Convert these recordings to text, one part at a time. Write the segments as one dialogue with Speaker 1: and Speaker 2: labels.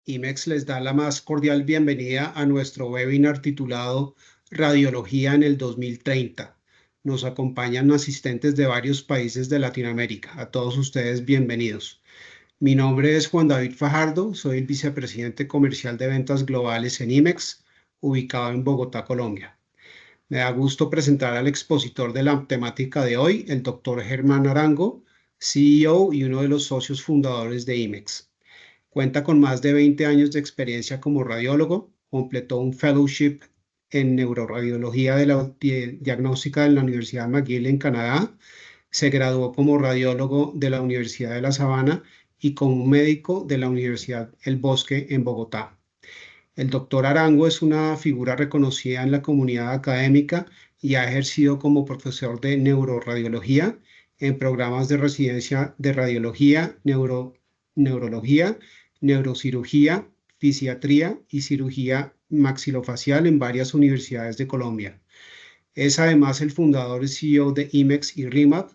Speaker 1: IMEXHS les da la más cordial bienvenida a nuestro webinar titulado Radiología en el 2030. Nos acompañan asistentes de varios países de Latinoamérica. A todos ustedes, bienvenidos. Mi nombre es Juan David Fajardo, soy el vicepresidente comercial de ventas globales en IMEXHS, ubicado en Bogotá, Colombia. Me da gusto presentar al expositor de la temática de hoy, el doctor Germán Arango, CEO y uno de los socios fundadores de IMEXHS. Cuenta con más de 20 años de experiencia como radiólogo, completó un fellowship en neuroradiología de la diagnóstica en la Universidad McGill en Canadá, se graduó como radiólogo de la Universidad de La Sabana y como médico de la Universidad El Bosque en Bogotá. El doctor Arango es una figura reconocida en la comunidad académica y ha ejercido como profesor de neuroradiología en programas de residencia de radiología, neurología, neurocirugía, fisiatría y cirugía maxilofacial en varias universidades de Colombia. Es además el fundador y CEO de IMEXHS y RIMAP,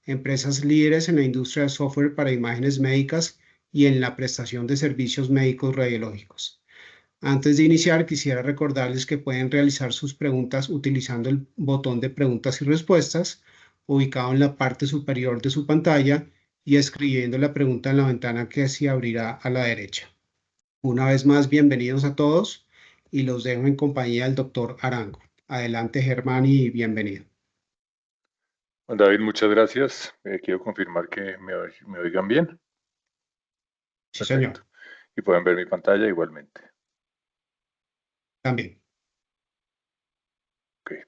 Speaker 1: empresas líderes en la industria de software para imágenes médicas y en la prestación de servicios médicos radiológicos. Antes de iniciar, quisiera recordarles que pueden realizar sus preguntas utilizando el botón de preguntas y respuestas ubicado en la parte superior de su pantalla y escribiendo la pregunta en la ventana que se abrirá a la derecha. Una vez más, bienvenidos a todos y los dejo en compañía del doctor Arango. Adelante, Germán, y bienvenido.
Speaker 2: Juan David, muchas gracias. Quiero confirmar que me oigan bien.
Speaker 1: Sí, señor.
Speaker 2: Perfecto. Y pueden ver mi pantalla igualmente.
Speaker 1: También.
Speaker 2: Okay.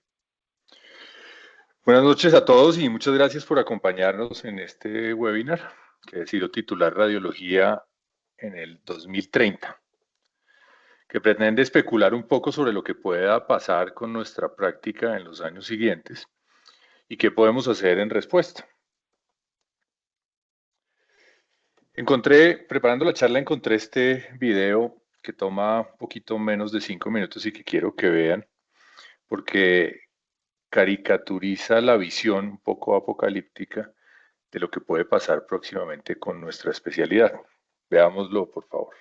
Speaker 2: Buenas noches a todos y muchas gracias por acompañarnos en este webinar que he decidido titular Radiología en el 2030, que pretende especular un poco sobre lo que pueda pasar con nuestra práctica en los años siguientes y qué podemos hacer en respuesta. Preparando la charla, encontré este video que toma un poquito menos de 5 minutos y que quiero que vean, porque caricaturiza la visión un poco apocalíptica de lo que puede pasar próximamente con nuestra especialidad. Veámoslo, por favor.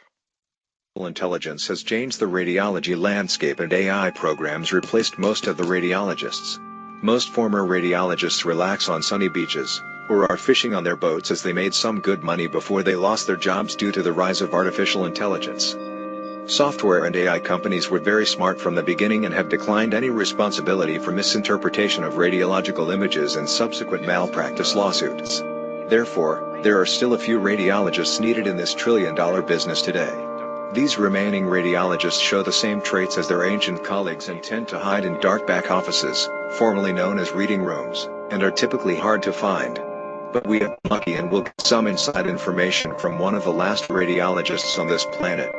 Speaker 3: Intelligence has changed the radiology landscape and AI programs replaced most of the radiologists. Most former radiologists relax on sunny beaches, or are fishing on their boats as they made some good money before they lost their jobs due to the rise of artificial intelligence. Software and AI companies were very smart from the beginning and have declined any responsibility for misinterpretation of radiological images and subsequent malpractice lawsuits. Therefore, there are still a few radiologists needed in this trillion-dollar business today. These remaining radiologists show the same traits as their ancient colleagues and tend to hide in dark back offices, formerly known as reading rooms, and are typically hard to find. But we are lucky and will get some inside information from one of the last radiologists on this planet.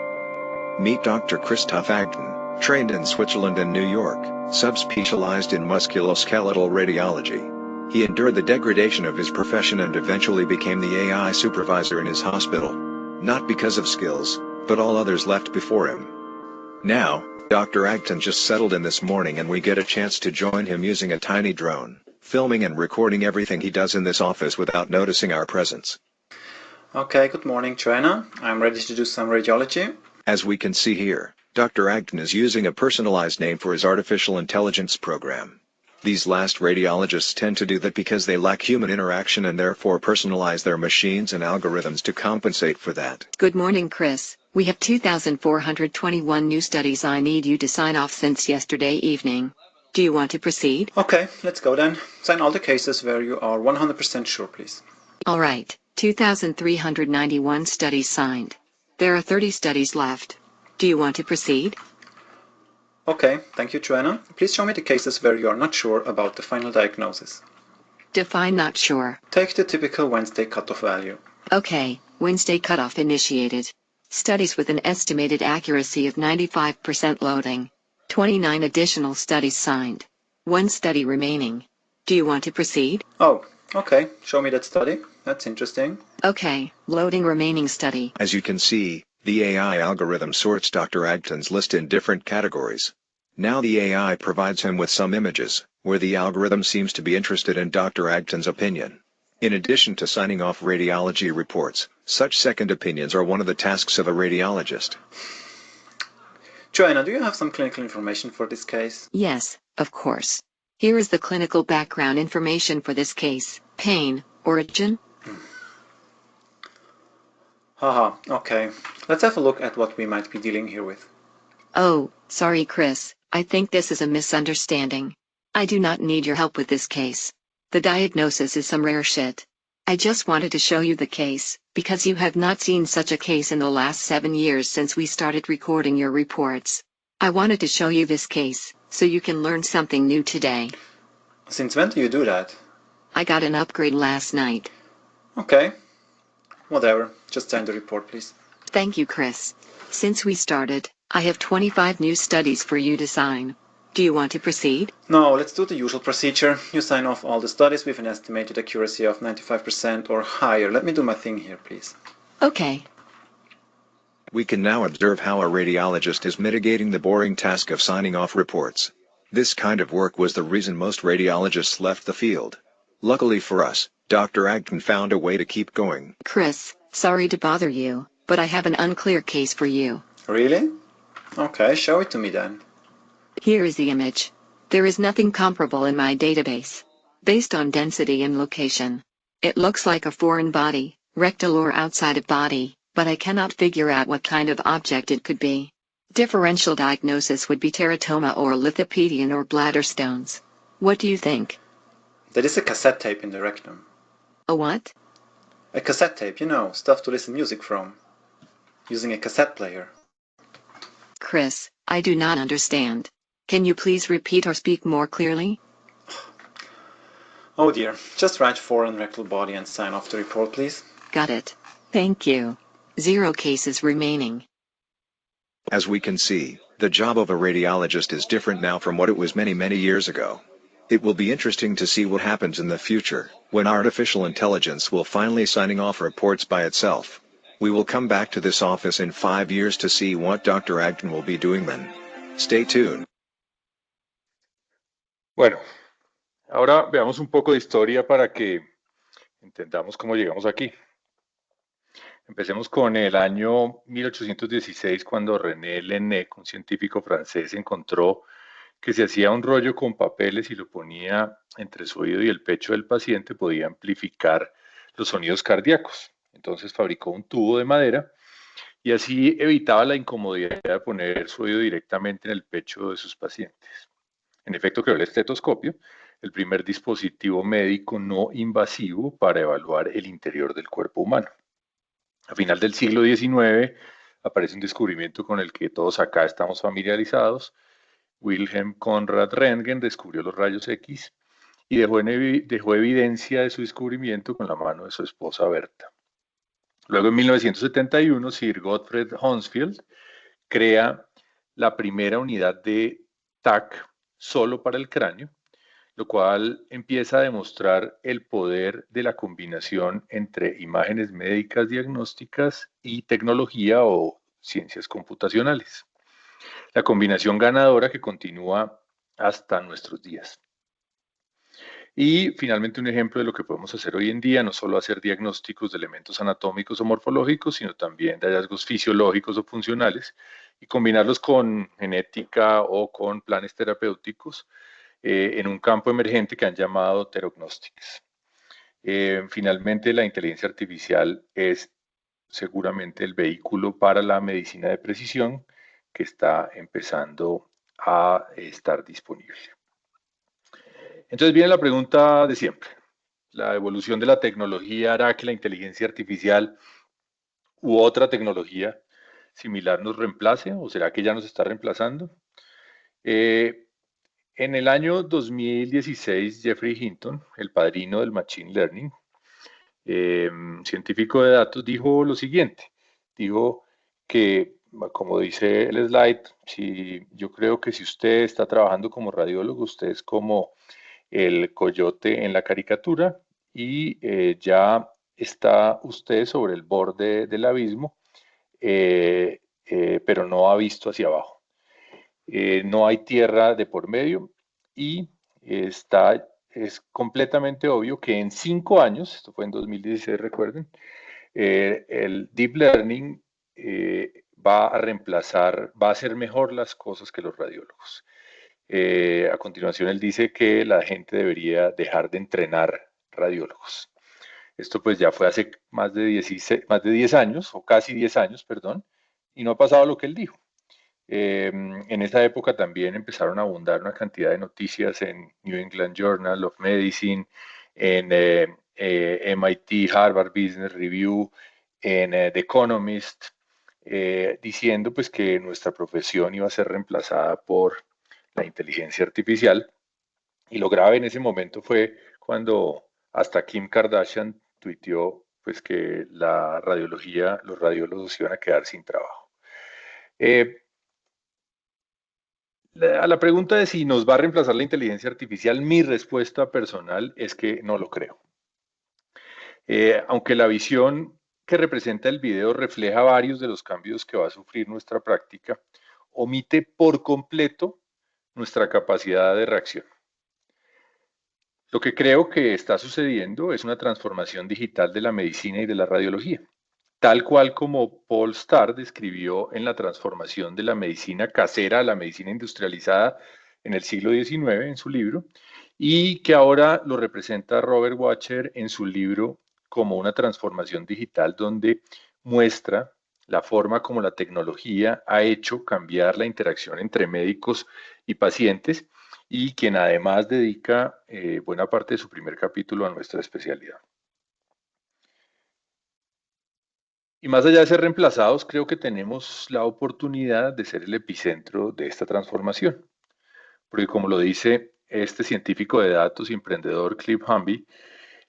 Speaker 3: Meet Dr. Christoph Agden, trained in Switzerland and New York, subspecialized in musculoskeletal radiology. He endured the degradation of his profession and eventually became the AI supervisor in his hospital. Not because of skills, but all others left before him. Now, Dr. Agden just settled in this morning and we get a chance to join him using a tiny drone, filming and recording everything he does in this office without noticing our presence.
Speaker 4: Okay, good morning, Joanna. I'm ready to do some radiology.
Speaker 3: As we can see here, Dr. Agden is using a personalized name for his artificial intelligence program. These last radiologists tend to do that because they lack human interaction and therefore personalize their machines and algorithms to compensate for that.
Speaker 5: Good morning, Chris. We have 2,421 new studies I need you to sign off since yesterday evening. Do you want to proceed?
Speaker 4: Okay, let's go then. Sign all the cases where you are 100% sure, please.
Speaker 5: All right, 2,391 studies signed. There are 30 studies left. Do you want to proceed?
Speaker 4: Okay, thank you, Joanna. Please show me the cases where you are not sure about the final diagnosis.
Speaker 5: Define not sure.
Speaker 4: Take the typical Wednesday cutoff value.
Speaker 5: Okay, Wednesday cutoff initiated. Studies with an estimated accuracy of 95% loading. 29 additional studies signed. 1 study remaining. Do you want to proceed?
Speaker 4: Oh, okay. Show me that study. That's interesting.
Speaker 5: Okay, loading remaining study.
Speaker 3: As you can see, the AI algorithm sorts Dr. Agden's list in different categories. Now the AI provides him with some images, where the algorithm seems to be interested in Dr. Agden's opinion. In addition to signing off radiology reports, such second opinions are one of the tasks of a radiologist.
Speaker 4: Joanna, do you have some clinical information for this case?
Speaker 5: Yes, of course. Here is the clinical background information for this case. Pain, origin?
Speaker 4: Haha, okay. Let's have a look at what we might be dealing here with.
Speaker 5: Oh, sorry Chris, I think this is a misunderstanding. I do not need your help with this case. The diagnosis is some rare shit. I just wanted to show you the case, because you have not seen such a case in the last 7 years since we started recording your reports. I wanted to show you this case, so you can learn something new today.
Speaker 4: Since when do you do that?
Speaker 5: I got an upgrade last night.
Speaker 4: Okay. Whatever. Just sign the report, please.
Speaker 5: Thank you, Chris. Since we started, I have 25 new studies for you to sign. Do you want to proceed?
Speaker 4: No, let's do the usual procedure. You sign off all the studies with an estimated accuracy of 95% or higher. Let me do my thing here, please.
Speaker 5: Okay.
Speaker 3: We can now observe how a radiologist is mitigating the boring task of signing off reports. This kind of work was the reason most radiologists left the field. Luckily for us, Dr. Agton found a way to keep going.
Speaker 5: Chris, sorry to bother you, but I have an unclear case for you.
Speaker 4: Really? Okay, show it to me then.
Speaker 5: Here is the image. There is nothing comparable in my database. Based on density and location. It looks like a foreign body, rectal or outside of body, but I cannot figure out what kind of object it could be. Differential diagnosis would be teratoma or lithopedion or bladder stones. What do you think?
Speaker 4: That is a cassette tape in the rectum.
Speaker 5: A what?
Speaker 4: A cassette tape, you know, stuff to listen music from. Using a cassette player.
Speaker 5: Chris, I do not understand. Can you please repeat or speak more clearly?
Speaker 4: Oh dear, just write foreign rectal body and sign off the report, please.
Speaker 5: Got it. Thank you. 0 cases remaining.
Speaker 3: As we can see, the job of a radiologist is different now from what it was many years ago. It will be interesting to see what happens in the future, when artificial intelligence will finally signing off reports by itself. We will come back to this office in 5 years to see what Dr. Agton will be doing then. Stay tuned.
Speaker 2: Bueno, ahora veamos un poco de historia para que entendamos cómo llegamos aquí. Empecemos con el año 1816, cuando René Laennec, un científico francés, encontró que si hacía un rollo con papeles y lo ponía entre su oído y el pecho del paciente, podía amplificar los sonidos cardíacos. Entonces fabricó un tubo de madera y así evitaba la incomodidad de poner su oído directamente en el pecho de sus pacientes. En efecto, creó el estetoscopio, el primer dispositivo médico no invasivo para evaluar el interior del cuerpo humano. A final del siglo XIX aparece un descubrimiento con el que todos acá estamos familiarizados. Wilhelm Conrad Röntgen descubrió los rayos X y dejó evidencia de su descubrimiento con la mano de su esposa Berta. Luego, en 1971, Sir Gottfried Hounsfield crea la primera unidad de TAC solo para el cráneo, lo cual empieza a demostrar el poder de la combinación entre imágenes médicas diagnósticas y tecnología o ciencias computacionales. La combinación ganadora que continúa hasta nuestros días. Y finalmente un ejemplo de lo que podemos hacer hoy en día, no solo hacer diagnósticos de elementos anatómicos o morfológicos, sino también de hallazgos fisiológicos o funcionales y combinarlos con genética o con planes terapéuticos en un campo emergente que han llamado therognostics. Finalmente, la inteligencia artificial es seguramente el vehículo para la medicina de precisión que está empezando a estar disponible. Entonces viene la pregunta de siempre. ¿La evolución de la tecnología hará que la inteligencia artificial u otra tecnología similar nos reemplace o será que ya nos está reemplazando? En el año 2016, Jeffrey Hinton, el padrino del Machine Learning, científico de datos, dijo lo siguiente. Dijo que, como dice el slide, yo creo que si usted está trabajando como radiólogo, usted es como el coyote en la caricatura y ya está usted sobre el borde del abismo, pero no ha visto hacia abajo. No hay tierra de por medio y está es completamente obvio que en 5 años, esto fue en 2016, recuerden, el Deep Learning va a reemplazar, va a hacer mejor las cosas que los radiólogos. A continuación, él dice que la gente debería dejar de entrenar radiólogos. Esto pues ya fue hace más de 10 años, o casi 10 años, perdón, y no ha pasado lo que él dijo. En esa época también empezaron a abundar una cantidad de noticias en New England Journal of Medicine, en MIT, Harvard Business Review, en The Economist, diciendo pues que nuestra profesión iba a ser reemplazada por la inteligencia artificial. Y lo grave en ese momento fue cuando hasta Kim Kardashian tuiteó pues que la radiología, los radiólogos iban a quedar sin trabajo. A la pregunta de si nos va a reemplazar la inteligencia artificial, mi respuesta personal es que no lo creo. Aunque la visión que representa el video refleja varios de los cambios que va a sufrir nuestra práctica, omite por completo nuestra capacidad de reacción. Lo que creo que está sucediendo es una transformación digital de la medicina y de la radiología, tal cual como Paul Starr describió en la transformación de la medicina casera a la medicina industrializada en el siglo XIX en su libro, y que ahora lo representa Robert Wachter en su libro como una transformación digital donde muestra la forma como la tecnología ha hecho cambiar la interacción entre médicos y pacientes, y quien además dedica buena parte de su primer capítulo a nuestra especialidad. Y más allá de ser reemplazados, creo que tenemos la oportunidad de ser el epicentro de esta transformación. Porque como lo dice este científico de datos y emprendedor Cliff Humby,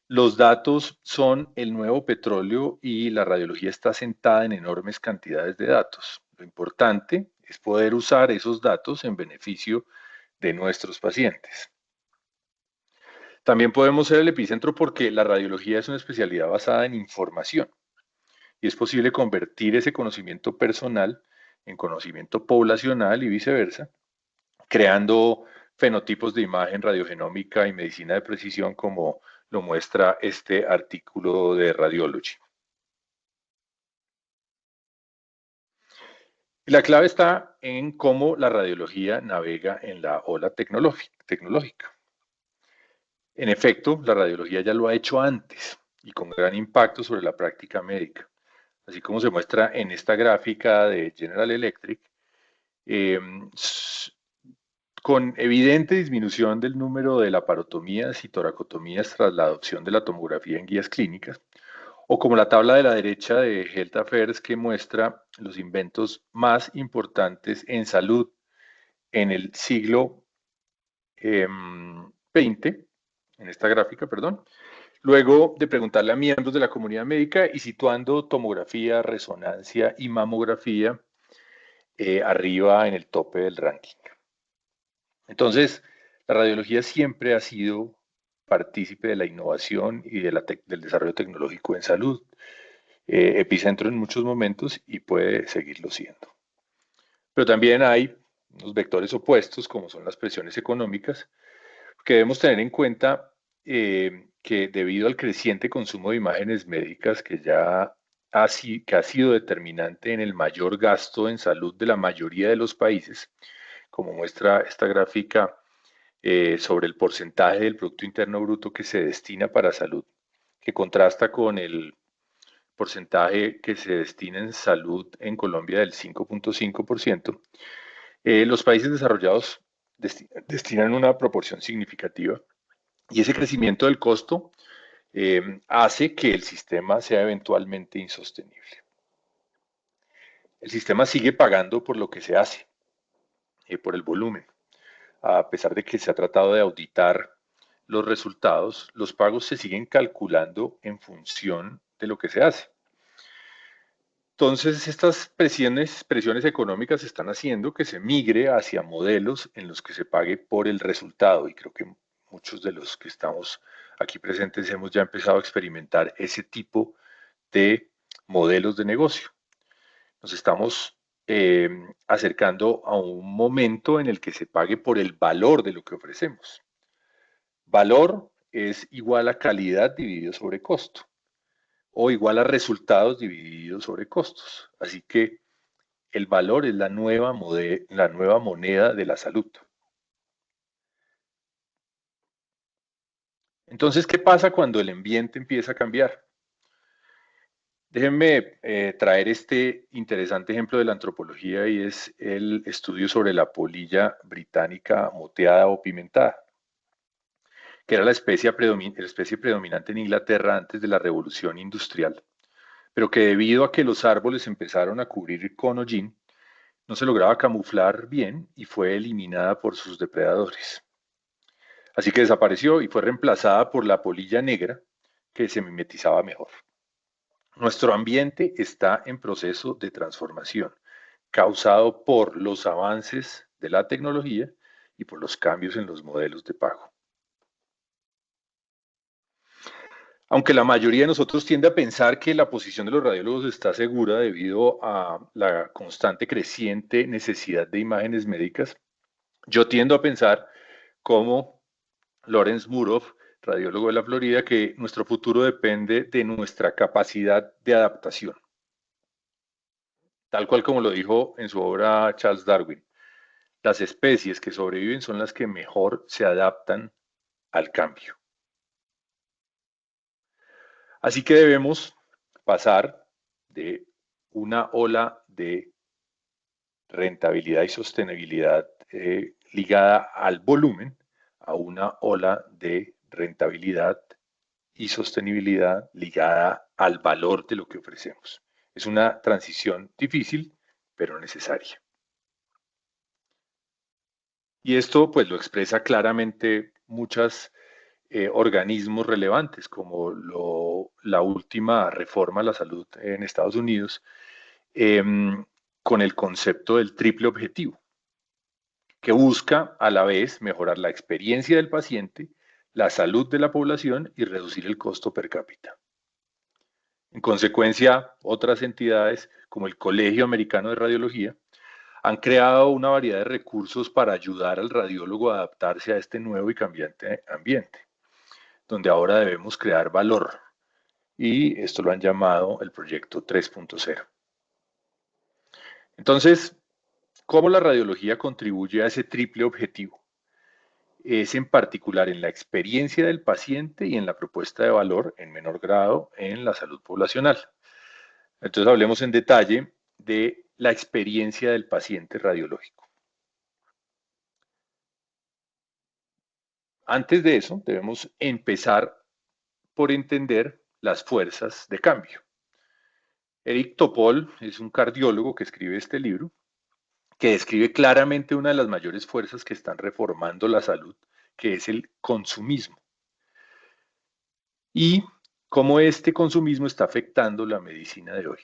Speaker 2: los datos son el nuevo petróleo y la radiología está sentada en enormes cantidades de datos. Lo importante es poder usar esos datos en beneficio de nuestros pacientes. También podemos ser el epicentro porque la radiología es una especialidad basada en información y es posible convertir ese conocimiento personal en conocimiento poblacional y viceversa, creando fenotipos de imagen radiogenómica y medicina de precisión como lo muestra este artículo de Radiology. La clave está en cómo la radiología navega en la ola tecnológica. En efecto, la radiología ya lo ha hecho antes y con gran impacto sobre la práctica médica. Así como se muestra en esta gráfica de General Electric, con evidente disminución del número de laparotomías y toracotomías tras la adopción de la tomografía en guías clínicas, o como la tabla de la derecha de Health Affairs que muestra los inventos más importantes en salud en el siglo XX, en esta gráfica, perdón, luego de preguntarle a miembros de la comunidad médica y situando tomografía, resonancia y mamografía arriba en el tope del ranking. Entonces, la radiología siempre ha sido partícipe de la innovación y del desarrollo tecnológico en salud, epicentro en muchos momentos y puede seguirlo siendo. Pero también hay unos vectores opuestos, como son las presiones económicas, que debemos tener en cuenta que debido al creciente consumo de imágenes médicas que ha sido determinante en el mayor gasto en salud de la mayoría de los países, como muestra esta gráfica sobre el porcentaje del Producto Interno Bruto que se destina para salud, que contrasta con el porcentaje que se destina en salud en Colombia del 5.5%, los países desarrollados destinan una proporción significativa y ese crecimiento del costo hace que el sistema sea eventualmente insostenible. El sistema sigue pagando por lo que se hace, por el volumen. A pesar de que se ha tratado de auditar los resultados, los pagos se siguen calculando en función de lo que se hace. Entonces, estas presiones económicas están haciendo que se migre hacia modelos en los que se pague por el resultado, y creo que muchos de los que estamos aquí presentes hemos ya empezado a experimentar ese tipo de modelos de negocio. Nos estamos acercando a un momento en el que se pague por el valor de lo que ofrecemos. Valor es igual a calidad dividido sobre costo, o igual a resultados divididos sobre costos. Así que el valor es la nueva moneda de la salud. Entonces, ¿qué pasa cuando el ambiente empieza a cambiar? Déjenme traer este interesante ejemplo de la antropología y es el estudio sobre la polilla británica moteada o pimentada, que era la especie predominante en Inglaterra antes de la revolución industrial, pero que debido a que los árboles empezaron a cubrir con hollín, no se lograba camuflar bien y fue eliminada por sus depredadores. Así que desapareció y fue reemplazada por la polilla negra, que se mimetizaba mejor. Nuestro ambiente está en proceso de transformación, causado por los avances de la tecnología y por los cambios en los modelos de pago. Aunque la mayoría de nosotros tiende a pensar que la posición de los radiólogos está segura debido a la constante creciente necesidad de imágenes médicas, yo tiendo a pensar, como Lawrence Muroff, radiólogo de la Florida, que nuestro futuro depende de nuestra capacidad de adaptación. Tal cual como lo dijo en su obra Charles Darwin, las especies que sobreviven son las que mejor se adaptan al cambio. Así que debemos pasar de una ola de rentabilidad y sostenibilidad ligada al volumen a una ola de rentabilidad y sostenibilidad ligada al valor de lo que ofrecemos. Es una transición difícil, pero necesaria. Y esto pues lo expresa claramente muchos organismos relevantes, como la última reforma a la salud en Estados Unidos, con el concepto del triple objetivo, que busca a la vez mejorar la experiencia del paciente, la salud de la población y reducir el costo per cápita. En consecuencia, otras entidades, como el Colegio Americano de Radiología, han creado una variedad de recursos para ayudar al radiólogo a adaptarse a este nuevo y cambiante ambiente, donde ahora debemos crear valor. Y esto lo han llamado el proyecto 3.0. Entonces, ¿cómo la radiología contribuye a ese triple objetivo? Es en particular en la experiencia del paciente y en la propuesta de valor, en menor grado, en la salud poblacional. Entonces, hablemos en detalle de la experiencia del paciente radiológico. Antes de eso, debemos empezar por entender las fuerzas de cambio. Eric Topol es un cardiólogo que escribe este libro, que describe claramente una de las mayores fuerzas que están reformando la salud, que es el consumismo. Y cómo este consumismo está afectando la medicina de hoy,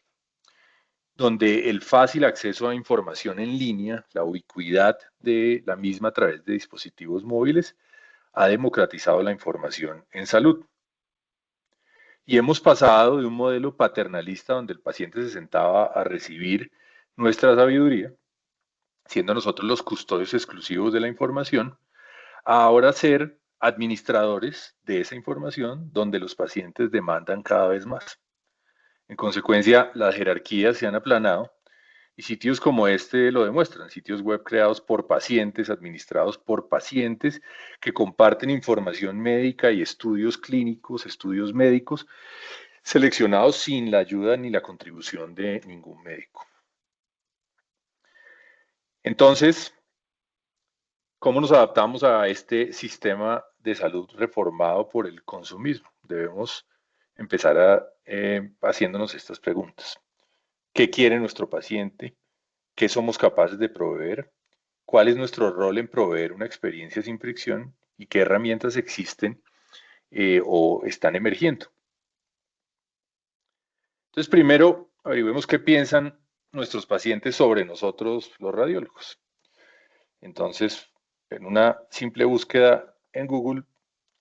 Speaker 2: donde el fácil acceso a información en línea, la ubicuidad de la misma a través de dispositivos móviles, ha democratizado la información en salud. Y hemos pasado de un modelo paternalista donde el paciente se sentaba a recibir nuestra sabiduría, siendo nosotros los custodios exclusivos de la información, a ahora ser administradores de esa información donde los pacientes demandan cada vez más. En consecuencia, las jerarquías se han aplanado y sitios como este lo demuestran, sitios web creados por pacientes, administrados por pacientes, que comparten información médica y estudios clínicos, estudios médicos, seleccionados sin la ayuda ni la contribución de ningún médico. Entonces, ¿cómo nos adaptamos a este sistema de salud reformado por el consumismo? Debemos empezar haciéndonos estas preguntas. ¿Qué quiere nuestro paciente? ¿Qué somos capaces de proveer? ¿Cuál es nuestro rol en proveer una experiencia sin fricción? ¿Y qué herramientas existen o están emergiendo? Entonces, primero, averiguemos qué piensan nuestros pacientes sobre nosotros, los radiólogos. Entonces, en una simple búsqueda en Google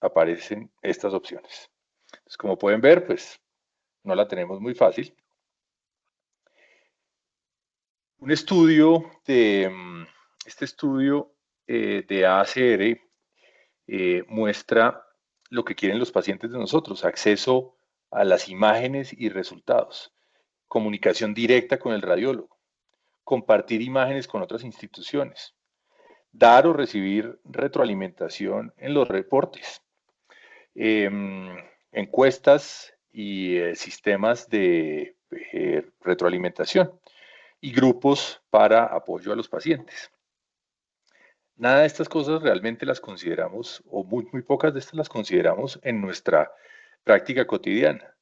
Speaker 2: aparecen estas opciones. Entonces, como pueden ver, pues no la tenemos muy fácil. Un estudio de, este estudio de ACR muestra lo que quieren los pacientes de nosotros: acceso a las imágenes y resultados, comunicación directa con el radiólogo, compartir imágenes con otras instituciones, dar o recibir retroalimentación en los reportes, encuestas y sistemas de retroalimentación y grupos para apoyo a los pacientes. Nada de estas cosas realmente las consideramos, o muy pocas de estas las consideramos en nuestra práctica cotidiana.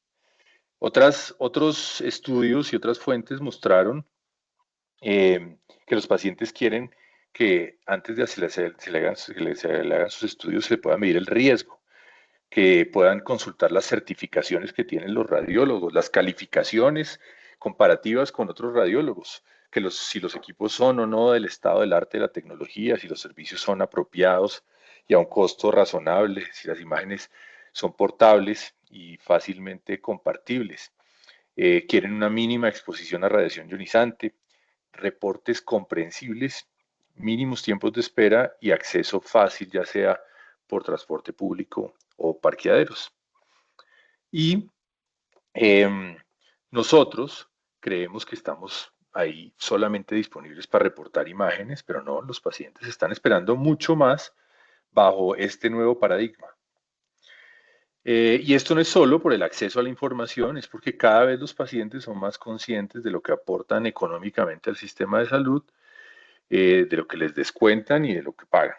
Speaker 2: Otros estudios y otras fuentes mostraron que los pacientes quieren que antes de se le hagan sus estudios se le pueda medir el riesgo, que puedan consultar las certificaciones que tienen los radiólogos, las calificaciones comparativas con otros radiólogos, que si los equipos son o no del estado del arte de la tecnología, si los servicios son apropiados y a un costo razonable, si las imágenes son portables y fácilmente compartibles. Quieren una mínima exposición a radiación ionizante, reportes comprensibles, mínimos tiempos de espera y acceso fácil, ya sea por transporte público o parqueaderos. Y nosotros creemos que estamos ahí solamente disponibles para reportar imágenes, pero no, los pacientes están esperando mucho más bajo este nuevo paradigma. Y esto no es solo por el acceso a la información, es porque cada vez los pacientes son más conscientes de lo que aportan económicamente al sistema de salud, de lo que les descuentan y de lo que pagan.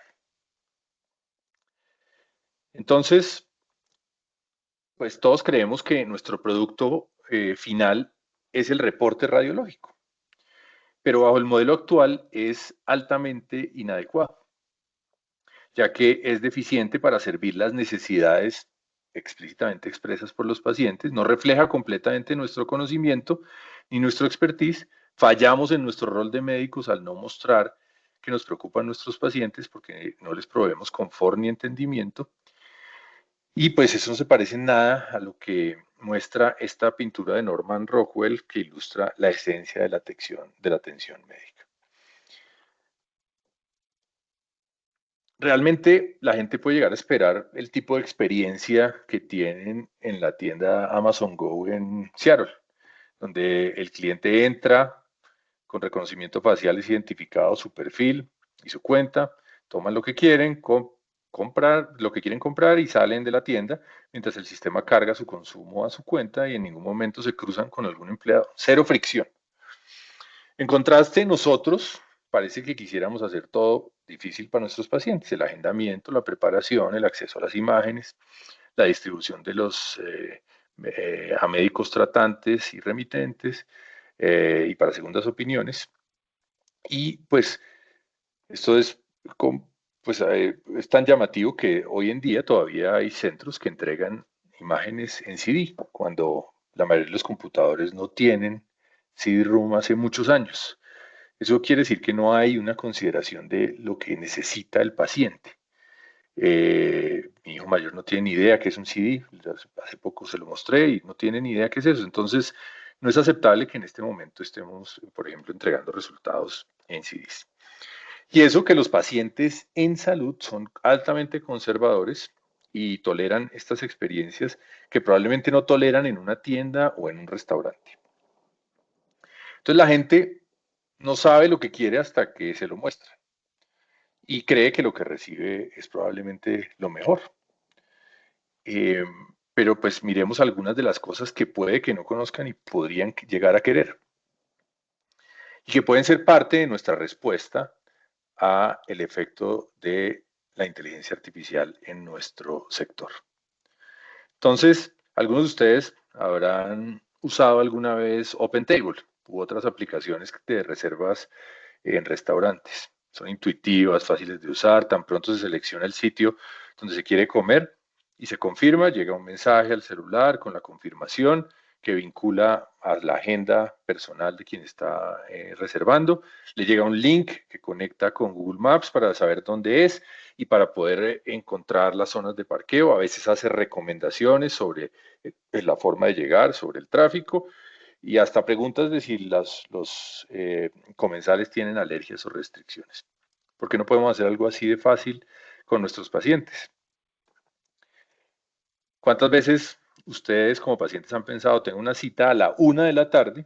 Speaker 2: Entonces, pues todos creemos que nuestro producto final es el reporte radiológico, pero bajo el modelo actual es altamente inadecuado, ya que es deficiente para servir las necesidades explícitamente expresas por los pacientes, no refleja completamente nuestro conocimiento ni nuestro expertise, fallamos en nuestro rol de médicos al no mostrar que nos preocupan nuestros pacientes porque no les proveemos confort ni entendimiento. Y pues eso no se parece en nada a lo que muestra esta pintura de Norman Rockwell que ilustra la esencia de la atención médica. Realmente la gente puede llegar a esperar el tipo de experiencia que tienen en la tienda Amazon Go en Seattle, donde el cliente entra con reconocimiento facial, es identificado su perfil y su cuenta, toman lo que quieren, comprar lo que quieren comprar y salen de la tienda, mientras el sistema carga su consumo a su cuenta y en ningún momento se cruzan con algún empleado. Cero fricción. En contraste, nosotros parece que quisiéramos hacer todo difícil para nuestros pacientes: el agendamiento, la preparación, el acceso a las imágenes, la distribución de a médicos tratantes y remitentes y para segundas opiniones. Y pues esto es tan llamativo que hoy en día todavía hay centros que entregan imágenes en CD, cuando la mayoría de los computadores no tienen CD-ROOM hace muchos años. Eso quiere decir que no hay una consideración de lo que necesita el paciente. Mi hijo mayor no tiene ni idea qué es un CD, hace poco se lo mostré y no tiene ni idea qué es eso. Entonces, no es aceptable que en este momento estemos, por ejemplo, entregando resultados en CDs. Y eso que los pacientes en salud son altamente conservadores y toleran estas experiencias que probablemente no toleran en una tienda o en un restaurante. Entonces la gente no sabe lo que quiere hasta que se lo muestra y cree que lo que recibe es probablemente lo mejor. Pero pues miremos algunas de las cosas que puede que no conozcan y podrían llegar a querer, y que pueden ser parte de nuestra respuesta a el efecto de la inteligencia artificial en nuestro sector. Entonces, algunos de ustedes habrán usado alguna vez OpenTable u otras aplicaciones de reservas en restaurantes. Son intuitivas, fáciles de usar. Tan pronto se selecciona el sitio donde se quiere comer y se confirma, llega un mensaje al celular con la confirmación que vincula a la agenda personal de quien está reservando. Le llega un link que conecta con Google Maps para saber dónde es y para poder encontrar las zonas de parqueo. A veces hace recomendaciones sobre la forma de llegar, sobre el tráfico, y hasta preguntas de si los comensales tienen alergias o restricciones. ¿Por qué no podemos hacer algo así de fácil con nuestros pacientes? ¿Cuántas veces ustedes como pacientes han pensado, tengo una cita a la 1 de la tarde,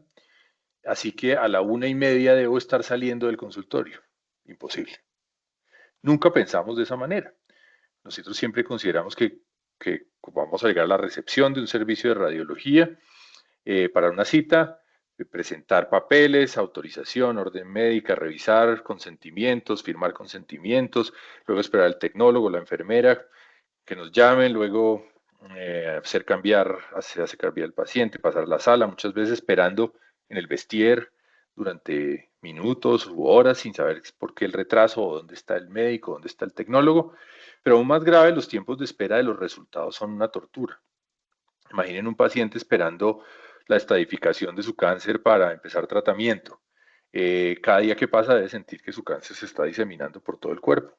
Speaker 2: así que a la 1:30 debo estar saliendo del consultorio? Imposible. Nunca pensamos de esa manera. Nosotros siempre consideramos que vamos a llegar a la recepción de un servicio de radiología para una cita, presentar papeles, autorización, orden médica, revisar consentimientos, firmar consentimientos, luego esperar al tecnólogo, la enfermera, que nos llamen, luego hacer cambiar el paciente, pasar a la sala, muchas veces esperando en el vestier durante minutos u horas sin saber por qué el retraso o dónde está el médico, dónde está el tecnólogo. Pero aún más grave, los tiempos de espera de los resultados son una tortura. Imaginen un paciente esperando la estadificación de su cáncer para empezar tratamiento. Cada día que pasa debe sentir que su cáncer se está diseminando por todo el cuerpo.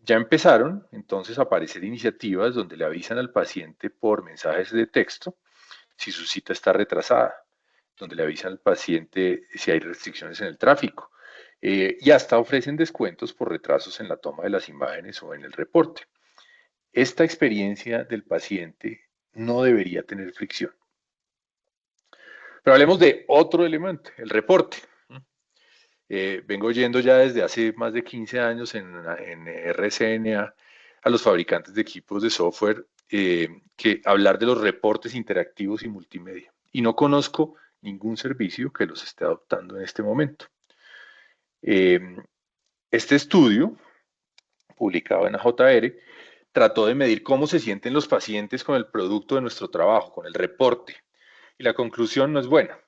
Speaker 2: Ya empezaron entonces a aparecer iniciativas donde le avisan al paciente por mensajes de texto si su cita está retrasada, donde le avisan al paciente si hay restricciones en el tráfico, y hasta ofrecen descuentos por retrasos en la toma de las imágenes o en el reporte. Esta experiencia del paciente no debería tener fricción. Pero hablemos de otro elemento, el reporte. Vengo oyendo ya desde hace más de 15 años en RCN a los fabricantes de equipos de software que hablar de los reportes interactivos y multimedia. Y no conozco ningún servicio que los esté adoptando en este momento. Este estudio, publicado en AJR, trató de medir cómo se sienten los pacientes con el producto de nuestro trabajo, con el reporte. Y la conclusión no es buena.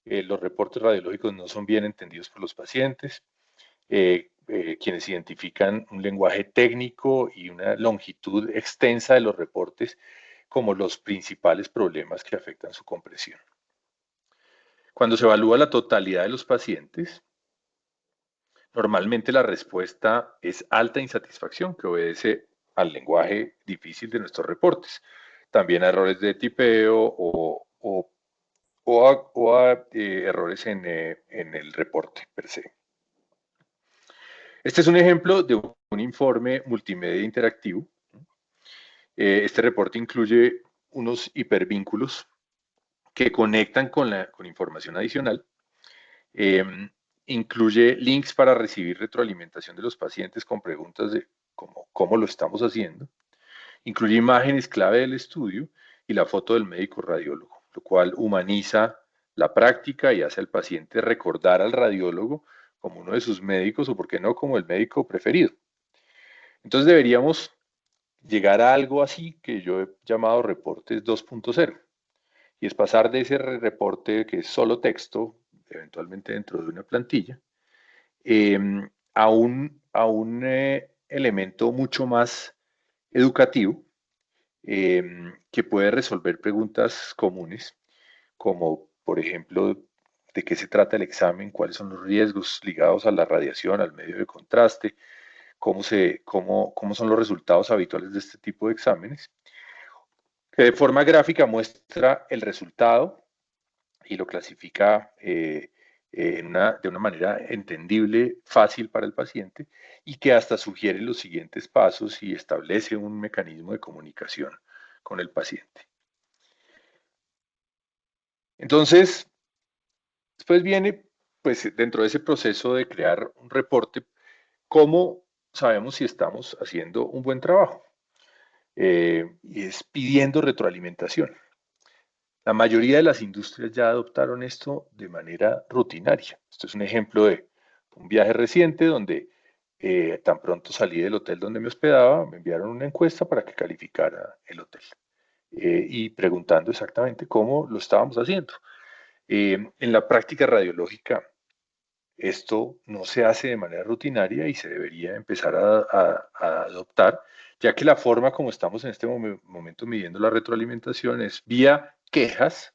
Speaker 2: Los reportes radiológicos no son bien entendidos por los pacientes, quienes identifican un lenguaje técnico y una longitud extensa de los reportes como los principales problemas que afectan su comprensión. Cuando se evalúa la totalidad de los pacientes, normalmente la respuesta es alta insatisfacción, que obedece al lenguaje difícil de nuestros reportes, también a errores de tipeo o a errores en el reporte per se. Este es un ejemplo de un informe multimedia interactivo. Este reporte incluye unos hipervínculos que conectan con información adicional. Incluye links para recibir retroalimentación de los pacientes con preguntas de cómo lo estamos haciendo. Incluye imágenes clave del estudio y la foto del médico radiólogo, lo cual humaniza la práctica y hace al paciente recordar al radiólogo como uno de sus médicos o, por qué no, como el médico preferido. Entonces deberíamos llegar a algo así que yo he llamado reportes 2.0, y es pasar de ese reporte que es solo texto, eventualmente dentro de una plantilla, a un elemento mucho más educativo que puede resolver preguntas comunes, como por ejemplo, de qué se trata el examen, cuáles son los riesgos ligados a la radiación, al medio de contraste, cómo son los resultados habituales de este tipo de exámenes, que de forma gráfica muestra el resultado y lo clasifica de una manera entendible, fácil para el paciente, y que hasta sugiere los siguientes pasos y establece un mecanismo de comunicación con el paciente. Entonces, después viene, pues, dentro de ese proceso de crear un reporte, ¿cómo sabemos si estamos haciendo un buen trabajo? Y es pidiendo retroalimentación. La mayoría de las industrias ya adoptaron esto de manera rutinaria. Esto es un ejemplo de un viaje reciente donde tan pronto salí del hotel donde me hospedaba, me enviaron una encuesta para que calificara el hotel y preguntando exactamente cómo lo estábamos haciendo. En la práctica radiológica, esto no se hace de manera rutinaria y se debería empezar a adoptar, ya que la forma como estamos en este momento midiendo la retroalimentación es vía quejas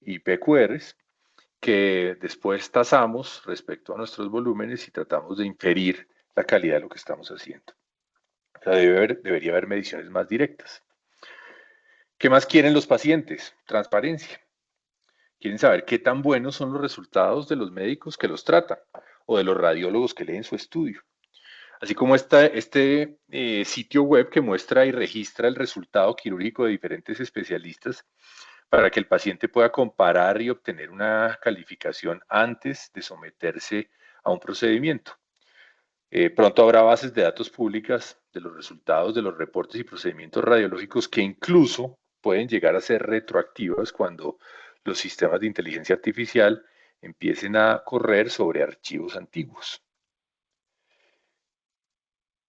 Speaker 2: y PQRs que después tasamos respecto a nuestros volúmenes y tratamos de inferir la calidad de lo que estamos haciendo. O sea, debería haber mediciones más directas. ¿Qué más quieren los pacientes? Transparencia. Quieren saber qué tan buenos son los resultados de los médicos que los tratan o de los radiólogos que leen su estudio. así como este sitio web que muestra y registra el resultado quirúrgico de diferentes especialistas para que el paciente pueda comparar y obtener una calificación antes de someterse a un procedimiento. Pronto habrá bases de datos públicas de los resultados de los reportes y procedimientos radiológicos que incluso pueden llegar a ser retroactivas cuando los sistemas de inteligencia artificial empiecen a correr sobre archivos antiguos.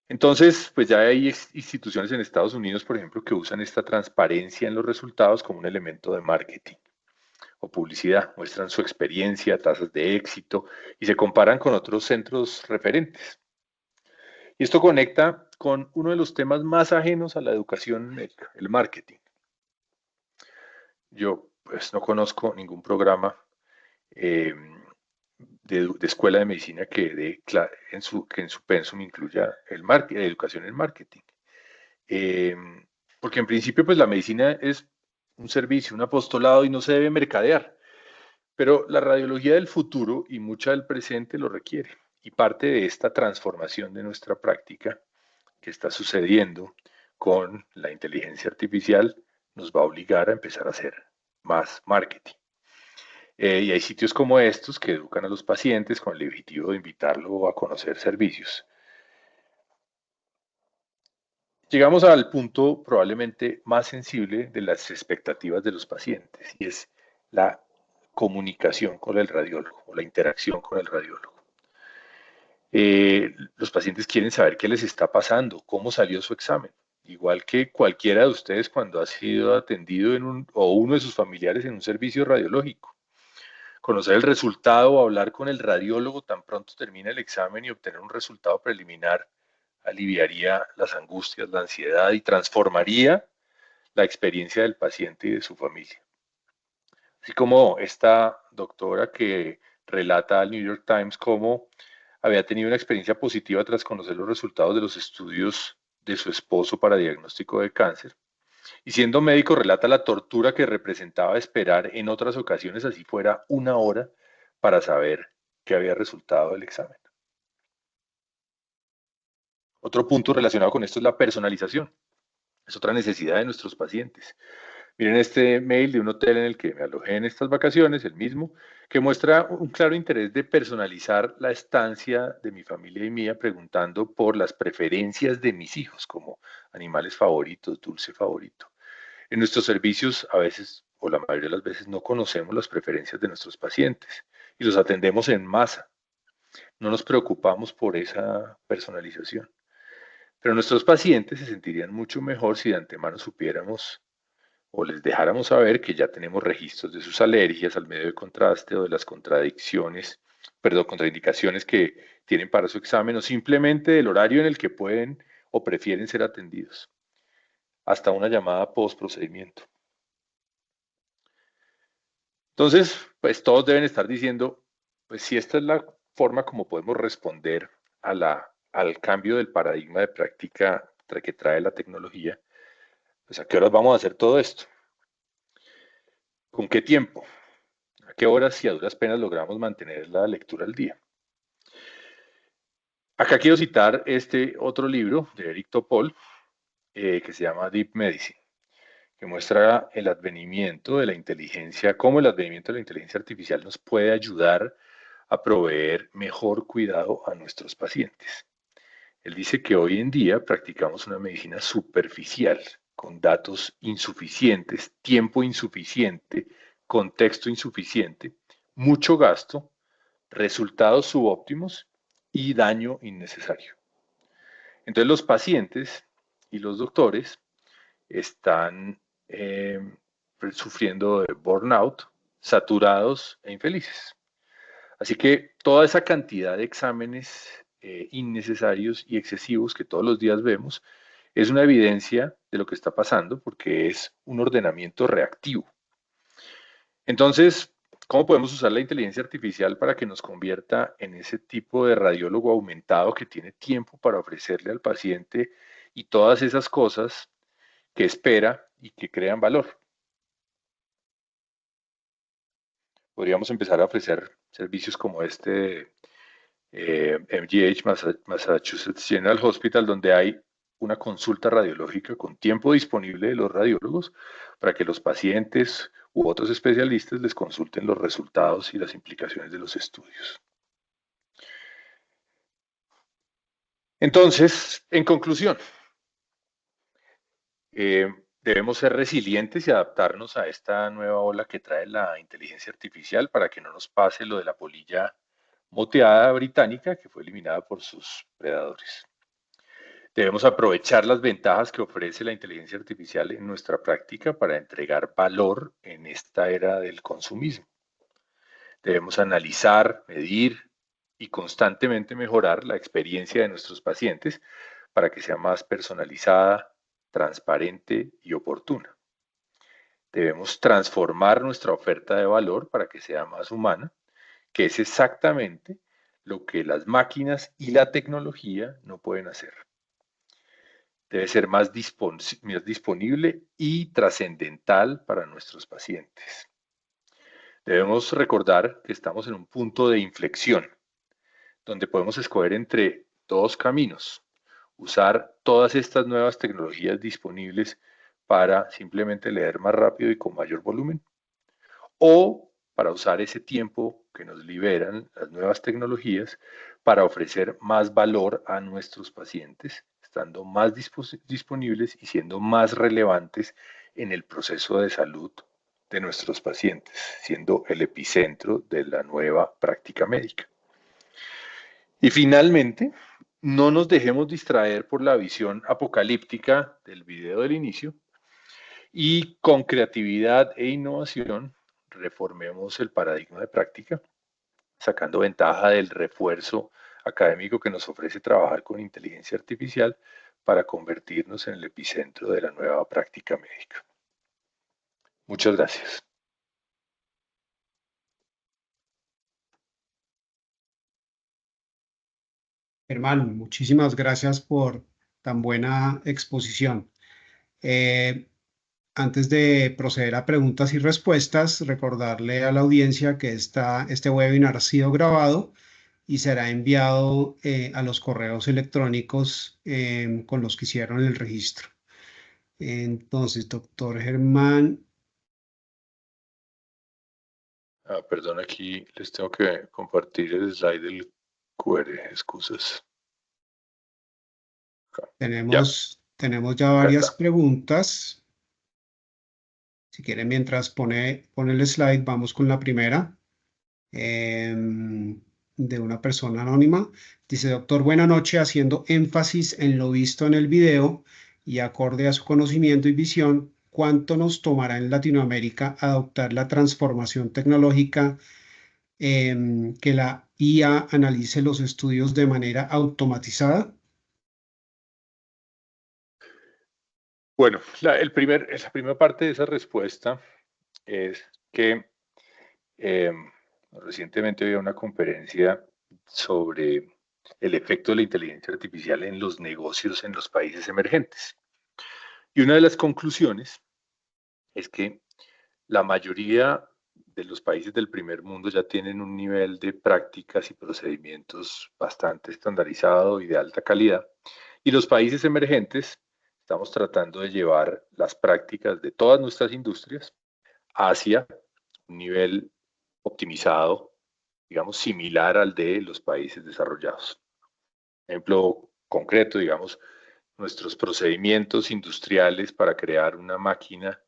Speaker 2: Entonces, pues ya hay instituciones en Estados Unidos, por ejemplo, que usan esta transparencia en los resultados como un elemento de marketing o publicidad. Muestran su experiencia, tasas de éxito y se comparan con otros centros referentes. Y esto conecta con uno de los temas más ajenos a la educación médica, el marketing. Yo pues no conozco ningún programa de escuela de medicina que en su pensum incluya la educación en marketing. Porque en principio pues la medicina es un servicio, un apostolado y no se debe mercadear. Pero la radiología del futuro y mucha del presente lo requiere. Y parte de esta transformación de nuestra práctica que está sucediendo con la inteligencia artificial nos va a obligar a empezar a hacer más marketing. Y hay sitios como estos que educan a los pacientes con el objetivo de invitarlo a conocer servicios. Llegamos al punto probablemente más sensible de las expectativas de los pacientes y es la comunicación con el radiólogo o la interacción con el radiólogo. Los pacientes quieren saber qué les está pasando, cómo salió su examen. Igual que cualquiera de ustedes cuando ha sido atendido o uno de sus familiares en un servicio radiológico. Conocer el resultado o hablar con el radiólogo tan pronto termina el examen y obtener un resultado preliminar aliviaría las angustias, la ansiedad y transformaría la experiencia del paciente y de su familia. Así como esta doctora que relata al New York Times cómo había tenido una experiencia positiva tras conocer los resultados de los estudios de su esposo para diagnóstico de cáncer. Y siendo médico relata la tortura que representaba esperar en otras ocasiones, así fuera una hora, para saber qué había resultado del examen. Otro punto relacionado con esto es la personalización. Es otra necesidad de nuestros pacientes. Miren este mail de un hotel en el que me alojé en estas vacaciones, el mismo, que muestra un claro interés de personalizar la estancia de mi familia y mía, preguntando por las preferencias de mis hijos, como animales favoritos, dulce favorito. En nuestros servicios, a veces, o la mayoría de las veces, no conocemos las preferencias de nuestros pacientes y los atendemos en masa. No nos preocupamos por esa personalización. Pero nuestros pacientes se sentirían mucho mejor si de antemano supiéramos o les dejáramos saber que ya tenemos registros de sus alergias al medio de contraste o de las contraindicaciones que tienen para su examen o simplemente del horario en el que pueden o prefieren ser atendidos, hasta una llamada post procedimiento. Entonces, pues todos deben estar diciendo, pues si esta es la forma como podemos responder al cambio del paradigma de práctica que trae la tecnología, pues a qué horas vamos a hacer todo esto, con qué tiempo, a qué horas y a duras penas logramos mantener la lectura al día. Acá quiero citar este otro libro de Eric Topol que se llama Deep Medicine, que muestra el advenimiento de la inteligencia, cómo el advenimiento de la inteligencia artificial nos puede ayudar a proveer mejor cuidado a nuestros pacientes. Él dice que hoy en día practicamos una medicina superficial, con datos insuficientes, tiempo insuficiente, contexto insuficiente, mucho gasto, resultados subóptimos y daño innecesario. Entonces los pacientes y los doctores están sufriendo de burnout, saturados e infelices. Así que toda esa cantidad de exámenes innecesarios y excesivos que todos los días vemos es una evidencia de lo que está pasando porque es un ordenamiento reactivo. Entonces, ¿cómo podemos usar la inteligencia artificial para que nos convierta en ese tipo de radiólogo aumentado que tiene tiempo para ofrecerle al paciente y todas esas cosas que espera y que crean valor? Podríamos empezar a ofrecer servicios como este MGH, Massachusetts General Hospital, donde hay una consulta radiológica con tiempo disponible de los radiólogos para que los pacientes u otros especialistas les consulten los resultados y las implicaciones de los estudios. Entonces, en conclusión, debemos ser resilientes y adaptarnos a esta nueva ola que trae la inteligencia artificial para que no nos pase lo de la polilla moteada británica que fue eliminada por sus predadores. Debemos aprovechar las ventajas que ofrece la inteligencia artificial en nuestra práctica para entregar valor en esta era del consumismo. Debemos analizar, medir y constantemente mejorar la experiencia de nuestros pacientes para que sea más personalizada, transparente y oportuna. Debemos transformar nuestra oferta de valor para que sea más humana, que es exactamente lo que las máquinas y la tecnología no pueden hacer. Debe ser más disponible y trascendental para nuestros pacientes. Debemos recordar que estamos en un punto de inflexión, donde podemos escoger entre dos caminos: usar todas estas nuevas tecnologías disponibles para simplemente leer más rápido y con mayor volumen, o para usar ese tiempo que nos liberan las nuevas tecnologías para ofrecer más valor a nuestros pacientes, estando más disponibles y siendo más relevantes en el proceso de salud de nuestros pacientes, siendo el epicentro de la nueva práctica médica. Y finalmente, no nos dejemos distraer por la visión apocalíptica del video del inicio y con creatividad e innovación reformemos el paradigma de práctica, sacando ventaja del refuerzo académico que nos ofrece trabajar con inteligencia artificial para convertirnos en el epicentro de la nueva práctica médica. Muchas gracias.
Speaker 1: Germán, muchísimas gracias por tan buena exposición. Antes de proceder a preguntas y respuestas, recordarle a la audiencia que este webinar ha sido grabado y será enviado a los correos electrónicos con los que hicieron el registro. Entonces, doctor Germán.
Speaker 2: Perdón, aquí les tengo que compartir el slide del QR, excusas.
Speaker 1: Tenemos ya varias preguntas. Si quieren, mientras pone el slide, vamos con la primera. De una persona anónima. Dice: doctor, buena noche, haciendo énfasis en lo visto en el video y acorde a su conocimiento y visión, ¿cuánto nos tomará en Latinoamérica adoptar la transformación tecnológica, que la IA analice los estudios de manera automatizada?
Speaker 2: Bueno, la primera parte de esa respuesta es que recientemente había una conferencia sobre el efecto de la inteligencia artificial en los negocios en los países emergentes. Y una de las conclusiones es que la mayoría de los países del primer mundo ya tienen un nivel de prácticas y procedimientos bastante estandarizado y de alta calidad. Y los países emergentes estamos tratando de llevar las prácticas de todas nuestras industrias hacia un nivel optimizado, digamos, similar al de los países desarrollados. Ejemplo concreto, digamos, nuestros procedimientos industriales para crear una máquina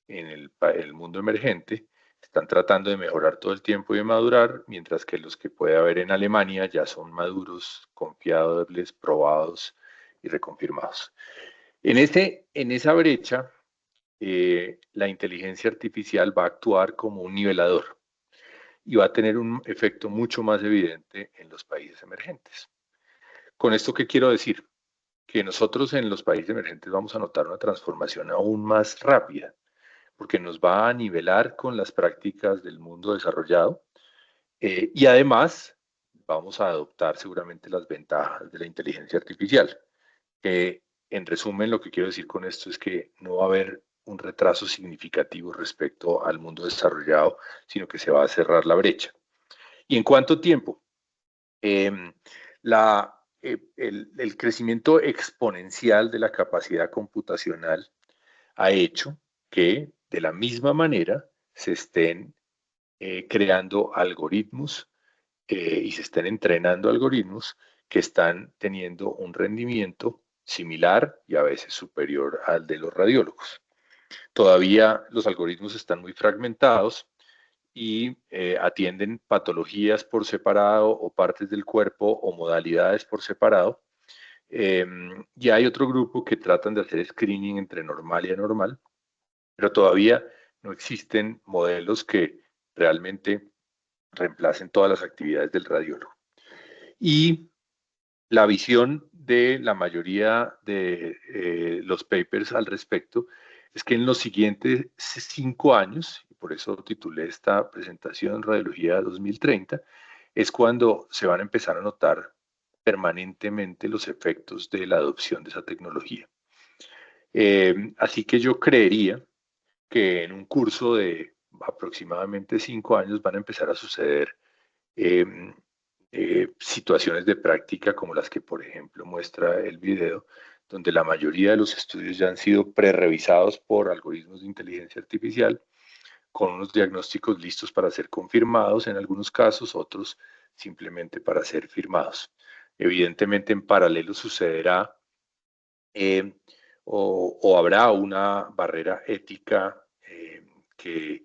Speaker 2: en el mundo emergente están tratando de mejorar todo el tiempo y de madurar, mientras que los que puede haber en Alemania ya son maduros, confiables, probados y reconfirmados. En esa brecha, la inteligencia artificial va a actuar como un nivelador y va a tener un efecto mucho más evidente en los países emergentes. ¿Con esto qué quiero decir? Que nosotros en los países emergentes vamos a notar una transformación aún más rápida, porque nos va a nivelar con las prácticas del mundo desarrollado, y además vamos a adoptar seguramente las ventajas de la inteligencia artificial. En resumen, lo que quiero decir con esto es que no va a haber un retraso significativo respecto al mundo desarrollado, sino que se va a cerrar la brecha. ¿Y en cuánto tiempo? El crecimiento exponencial de la capacidad computacional ha hecho que de la misma manera se estén creando algoritmos y se estén entrenando algoritmos que están teniendo un rendimiento similar y a veces superior al de los radiólogos. Todavía los algoritmos están muy fragmentados y atienden patologías por separado o partes del cuerpo o modalidades por separado. Y hay otro grupo que tratan de hacer screening entre normal y anormal, pero todavía no existen modelos que realmente reemplacen todas las actividades del radiólogo. Y la visión de la mayoría de los papers al respecto es que en los siguientes 5 años, y por eso titulé esta presentación Radiología 2030, es cuando se van a empezar a notar permanentemente los efectos de la adopción de esa tecnología. Así que yo creería que en un curso de aproximadamente 5 años van a empezar a suceder situaciones de práctica como las que, por ejemplo, muestra el video, donde la mayoría de los estudios ya han sido prerevisados por algoritmos de inteligencia artificial, con unos diagnósticos listos para ser confirmados en algunos casos, otros simplemente para ser firmados. Evidentemente, en paralelo sucederá o habrá una barrera ética que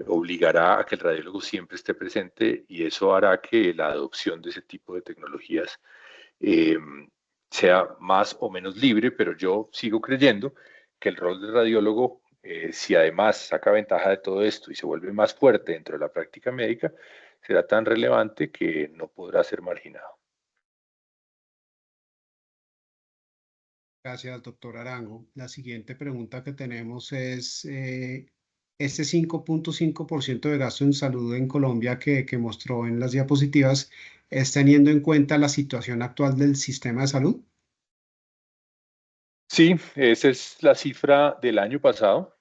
Speaker 2: obligará a que el radiólogo siempre esté presente y eso hará que la adopción de ese tipo de tecnologías sea más o menos libre, pero yo sigo creyendo que el rol del radiólogo, si además saca ventaja de todo esto y se vuelve más fuerte dentro de la práctica médica, será tan relevante que no podrá ser marginado.
Speaker 1: Gracias, doctor Arango. La siguiente pregunta que tenemos es, este 5.5% de gasto en salud en Colombia que mostró en las diapositivas, ¿es teniendo en cuenta la situación actual del sistema de salud?
Speaker 2: Sí, esa es la cifra del año pasado.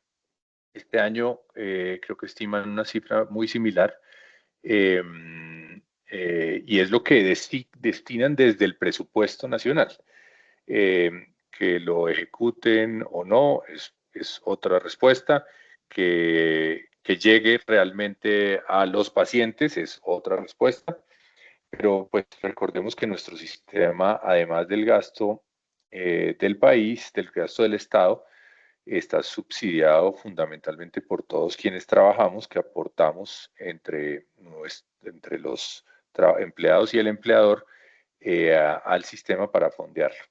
Speaker 2: Este año creo que estiman una cifra muy similar. Y es lo que destinan desde el presupuesto nacional. Que lo ejecuten o no es otra respuesta. Que llegue realmente a los pacientes es otra respuesta. Pero pues recordemos que nuestro sistema, además del gasto del país, del gasto del Estado, está subsidiado fundamentalmente por todos quienes trabajamos, que aportamos entre los empleados y el empleador al sistema para fondearlo.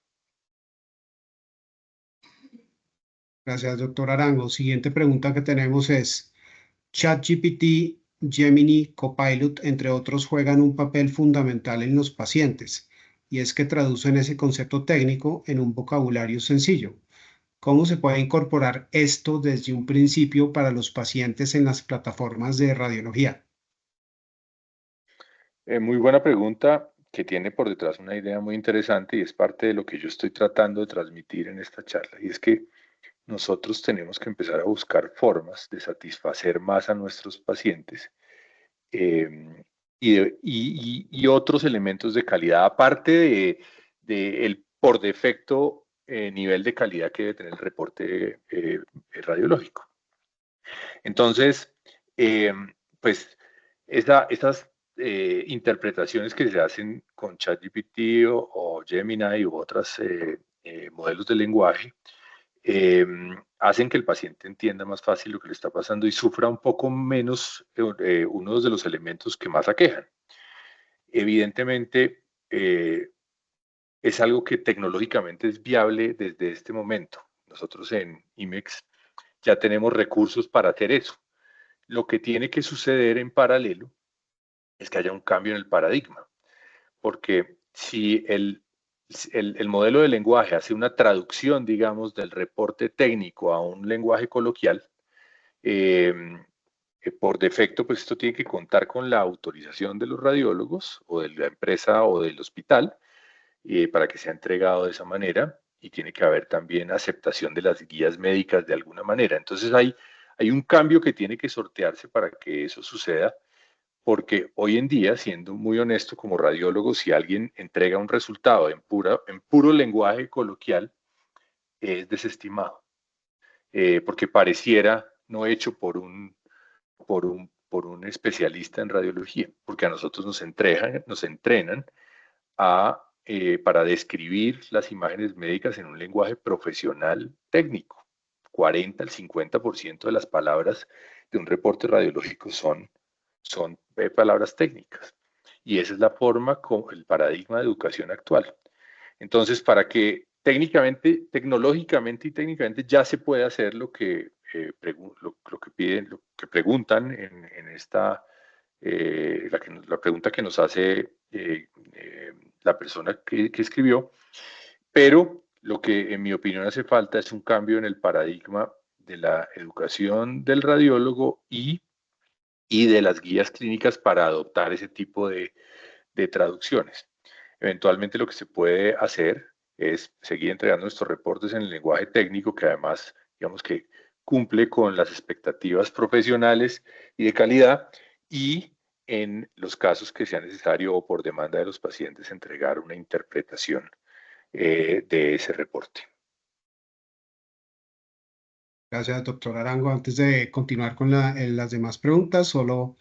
Speaker 1: Gracias, doctor Arango. Siguiente pregunta que tenemos es, ChatGPT, Gemini, Copilot, entre otros, juegan un papel fundamental en los pacientes, y es que traducen ese concepto técnico en un vocabulario sencillo. ¿Cómo se puede incorporar esto desde un principio para los pacientes en las plataformas de radiología?
Speaker 2: Muy buena pregunta que tiene por detrás una idea muy interesante y es parte de lo que yo estoy tratando de transmitir en esta charla. Y es que nosotros tenemos que empezar a buscar formas de satisfacer más a nuestros pacientes y otros elementos de calidad, aparte de el por defecto nivel de calidad que debe tener el reporte radiológico. Entonces, pues esas interpretaciones que se hacen con ChatGPT o Gemini u otros modelos de lenguaje hacen que el paciente entienda más fácil lo que le está pasando y sufra un poco menos uno de los elementos que más aquejan. Evidentemente, es algo que tecnológicamente es viable desde este momento. Nosotros en IMEXHS ya tenemos recursos para hacer eso. Lo que tiene que suceder en paralelo es que haya un cambio en el paradigma, porque si el modelo de lenguaje hace una traducción, digamos, del reporte técnico a un lenguaje coloquial, por defecto, pues esto tiene que contar con la autorización de los radiólogos o de la empresa o del hospital para que sea entregado de esa manera y tiene que haber también aceptación de las guías médicas de alguna manera. Entonces hay un cambio que tiene que sortearse para que eso suceda, porque hoy en día, siendo muy honesto como radiólogo, si alguien entrega un resultado en puro lenguaje coloquial, es desestimado, porque pareciera no hecho por un especialista en radiología, porque a nosotros nos entrenan para describir las imágenes médicas en un lenguaje profesional técnico. 40 al 50% de las palabras de un reporte radiológico son palabras técnicas. Y esa es la forma, el paradigma de educación actual. Entonces, para que técnicamente, tecnológicamente y técnicamente ya se puede hacer lo que piden, lo que preguntan en esta, la pregunta que nos hace la persona que escribió, pero lo que en mi opinión hace falta es un cambio en el paradigma de la educación del radiólogo y de las guías clínicas para adoptar ese tipo de traducciones. Eventualmente lo que se puede hacer es seguir entregando nuestros reportes en el lenguaje técnico, que además, digamos que cumple con las expectativas profesionales y de calidad, y en los casos que sea necesario o por demanda de los pacientes entregar una interpretación de ese reporte.
Speaker 1: Gracias, doctor Arango. Antes de continuar con las demás preguntas, solo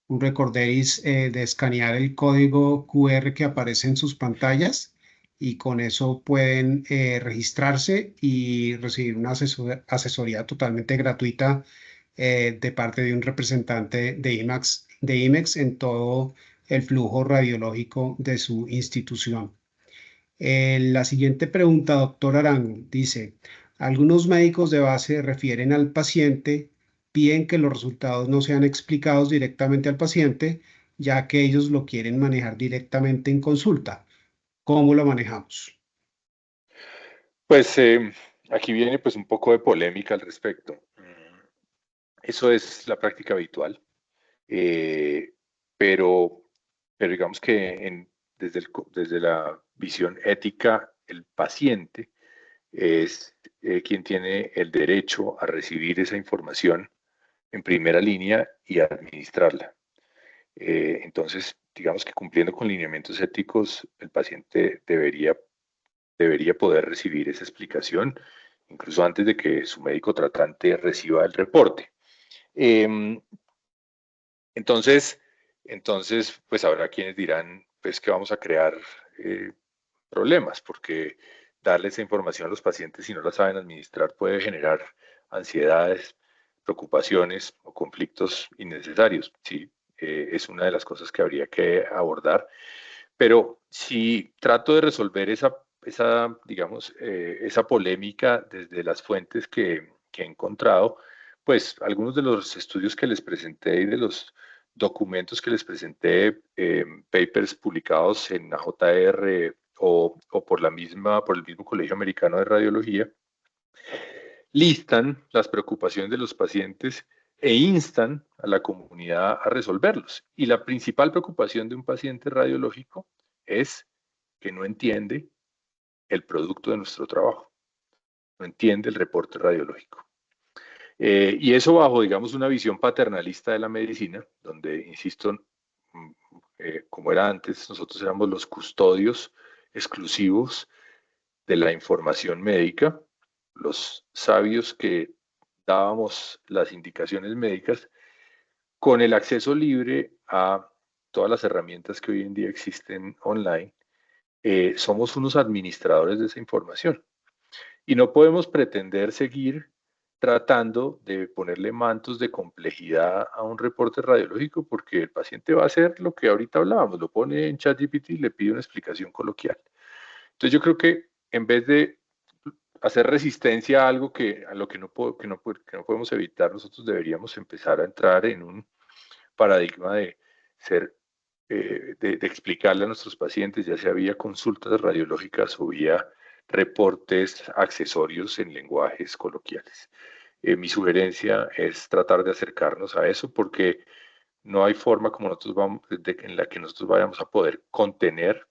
Speaker 1: un recorderis de escanear el código QR que aparece en sus pantallas y con eso pueden registrarse y recibir una asesoría totalmente gratuita de parte de un representante de IMEXHS en todo el flujo radiológico de su institución. La siguiente pregunta, doctor Arango, dice, algunos médicos de base refieren al paciente, piden que los resultados no sean explicados directamente al paciente, ya que ellos lo quieren manejar directamente en consulta. ¿Cómo lo manejamos?
Speaker 2: Pues aquí viene pues un poco de polémica al respecto. Eso es la práctica habitual, eh, pero, digamos que desde la visión ética, el paciente es quien tiene el derecho a recibir esa información en primera línea y a administrarla. Entonces, digamos que cumpliendo con lineamientos éticos, el paciente debería poder recibir esa explicación, incluso antes de que su médico tratante reciba el reporte. Eh, entonces, pues habrá quienes dirán, pues que vamos a crear problemas, porque darle esa información a los pacientes si no la saben administrar puede generar ansiedades, preocupaciones o conflictos innecesarios. Sí, es una de las cosas que habría que abordar. Pero si trato de resolver digamos, esa polémica desde las fuentes que he encontrado, pues algunos de los estudios que les presenté y de los documentos que les presenté, papers publicados en AJR o por el mismo Colegio Americano de Radiología, listan las preocupaciones de los pacientes e instan a la comunidad a resolverlos. Y la principal preocupación de un paciente radiológico es que no entiende el producto de nuestro trabajo, no entiende el reporte radiológico. Y eso bajo, digamos, una visión paternalista de la medicina, donde, insisto, como era antes, nosotros éramos los custodios exclusivos de la información médica, los sabios que dábamos las indicaciones médicas con el acceso libre a todas las herramientas que hoy en día existen online. Somos unos administradores de esa información y no podemos pretender seguir tratando de ponerle mantos de complejidad a un reporte radiológico porque el paciente va a hacer lo que ahorita hablábamos, lo pone en ChatGPT y le pide una explicación coloquial. Entonces yo creo que en vez de hacer resistencia a algo a lo que no podemos evitar, nosotros deberíamos empezar a entrar en un paradigma de de explicarle a nuestros pacientes, ya sea vía consultas radiológicas o vía reportes accesorios en lenguajes coloquiales. Mi sugerencia es tratar de acercarnos a eso porque no hay forma como en la que nosotros vayamos a poder contener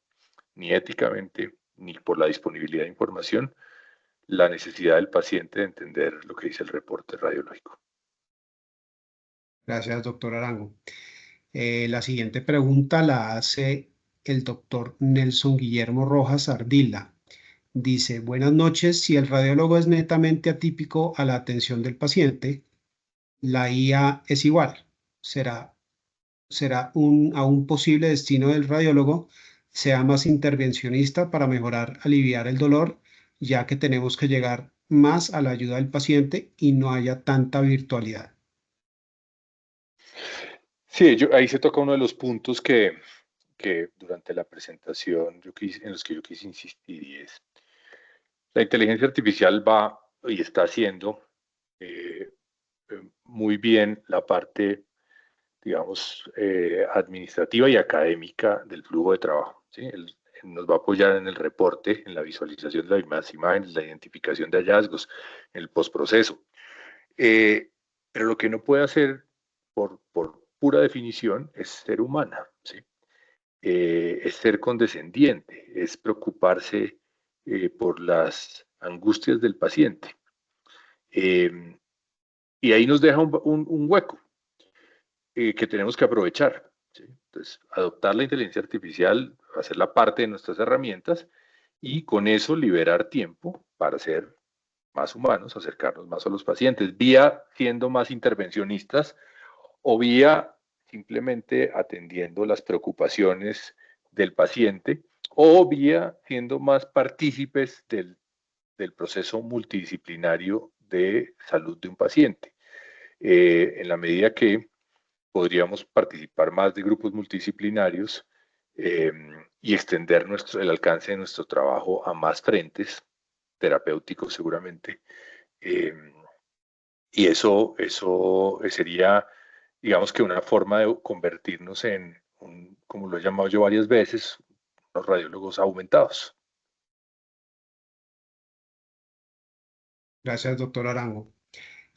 Speaker 2: ni éticamente ni por la disponibilidad de información la necesidad del paciente de entender lo que dice el reporte radiológico.
Speaker 1: Gracias, doctor Arango. La siguiente pregunta la hace el doctor Nelson Guillermo Rojas Ardila. Dice, buenas noches, si el radiólogo es netamente atípico a la atención del paciente, la IA es igual. Será a un posible destino del radiólogo sea más intervencionista para mejorar, aliviar el dolor, ya que tenemos que llegar más a la ayuda del paciente y no haya tanta virtualidad.
Speaker 2: Sí, ahí se toca uno de los puntos que durante la presentación en los que yo quise insistir, y es la inteligencia artificial va y está haciendo muy bien la parte, digamos, administrativa y académica del flujo de trabajo, ¿sí? Él nos va a apoyar en el reporte, en la visualización de las imágenes, la identificación de hallazgos, en el postproceso. Pero lo que no puede hacer por pura definición es ser humana, ¿sí? Es ser condescendiente, es preocuparse por las angustias del paciente. Y ahí nos deja un hueco que tenemos que aprovechar, ¿sí? Entonces, adoptar la inteligencia artificial, hacerla parte de nuestras herramientas y con eso liberar tiempo para ser más humanos, acercarnos más a los pacientes, vía siendo más intervencionistas o vía simplemente atendiendo las preocupaciones del paciente o vía siendo más partícipes del proceso multidisciplinario de salud de un paciente. En la medida que podríamos participar más de grupos multidisciplinarios y extender el alcance de nuestro trabajo a más frentes terapéuticos seguramente. Y eso sería, digamos que una forma de convertirnos en, como lo he llamado yo varias veces, los radiólogos aumentados.
Speaker 1: Gracias, doctor Arango.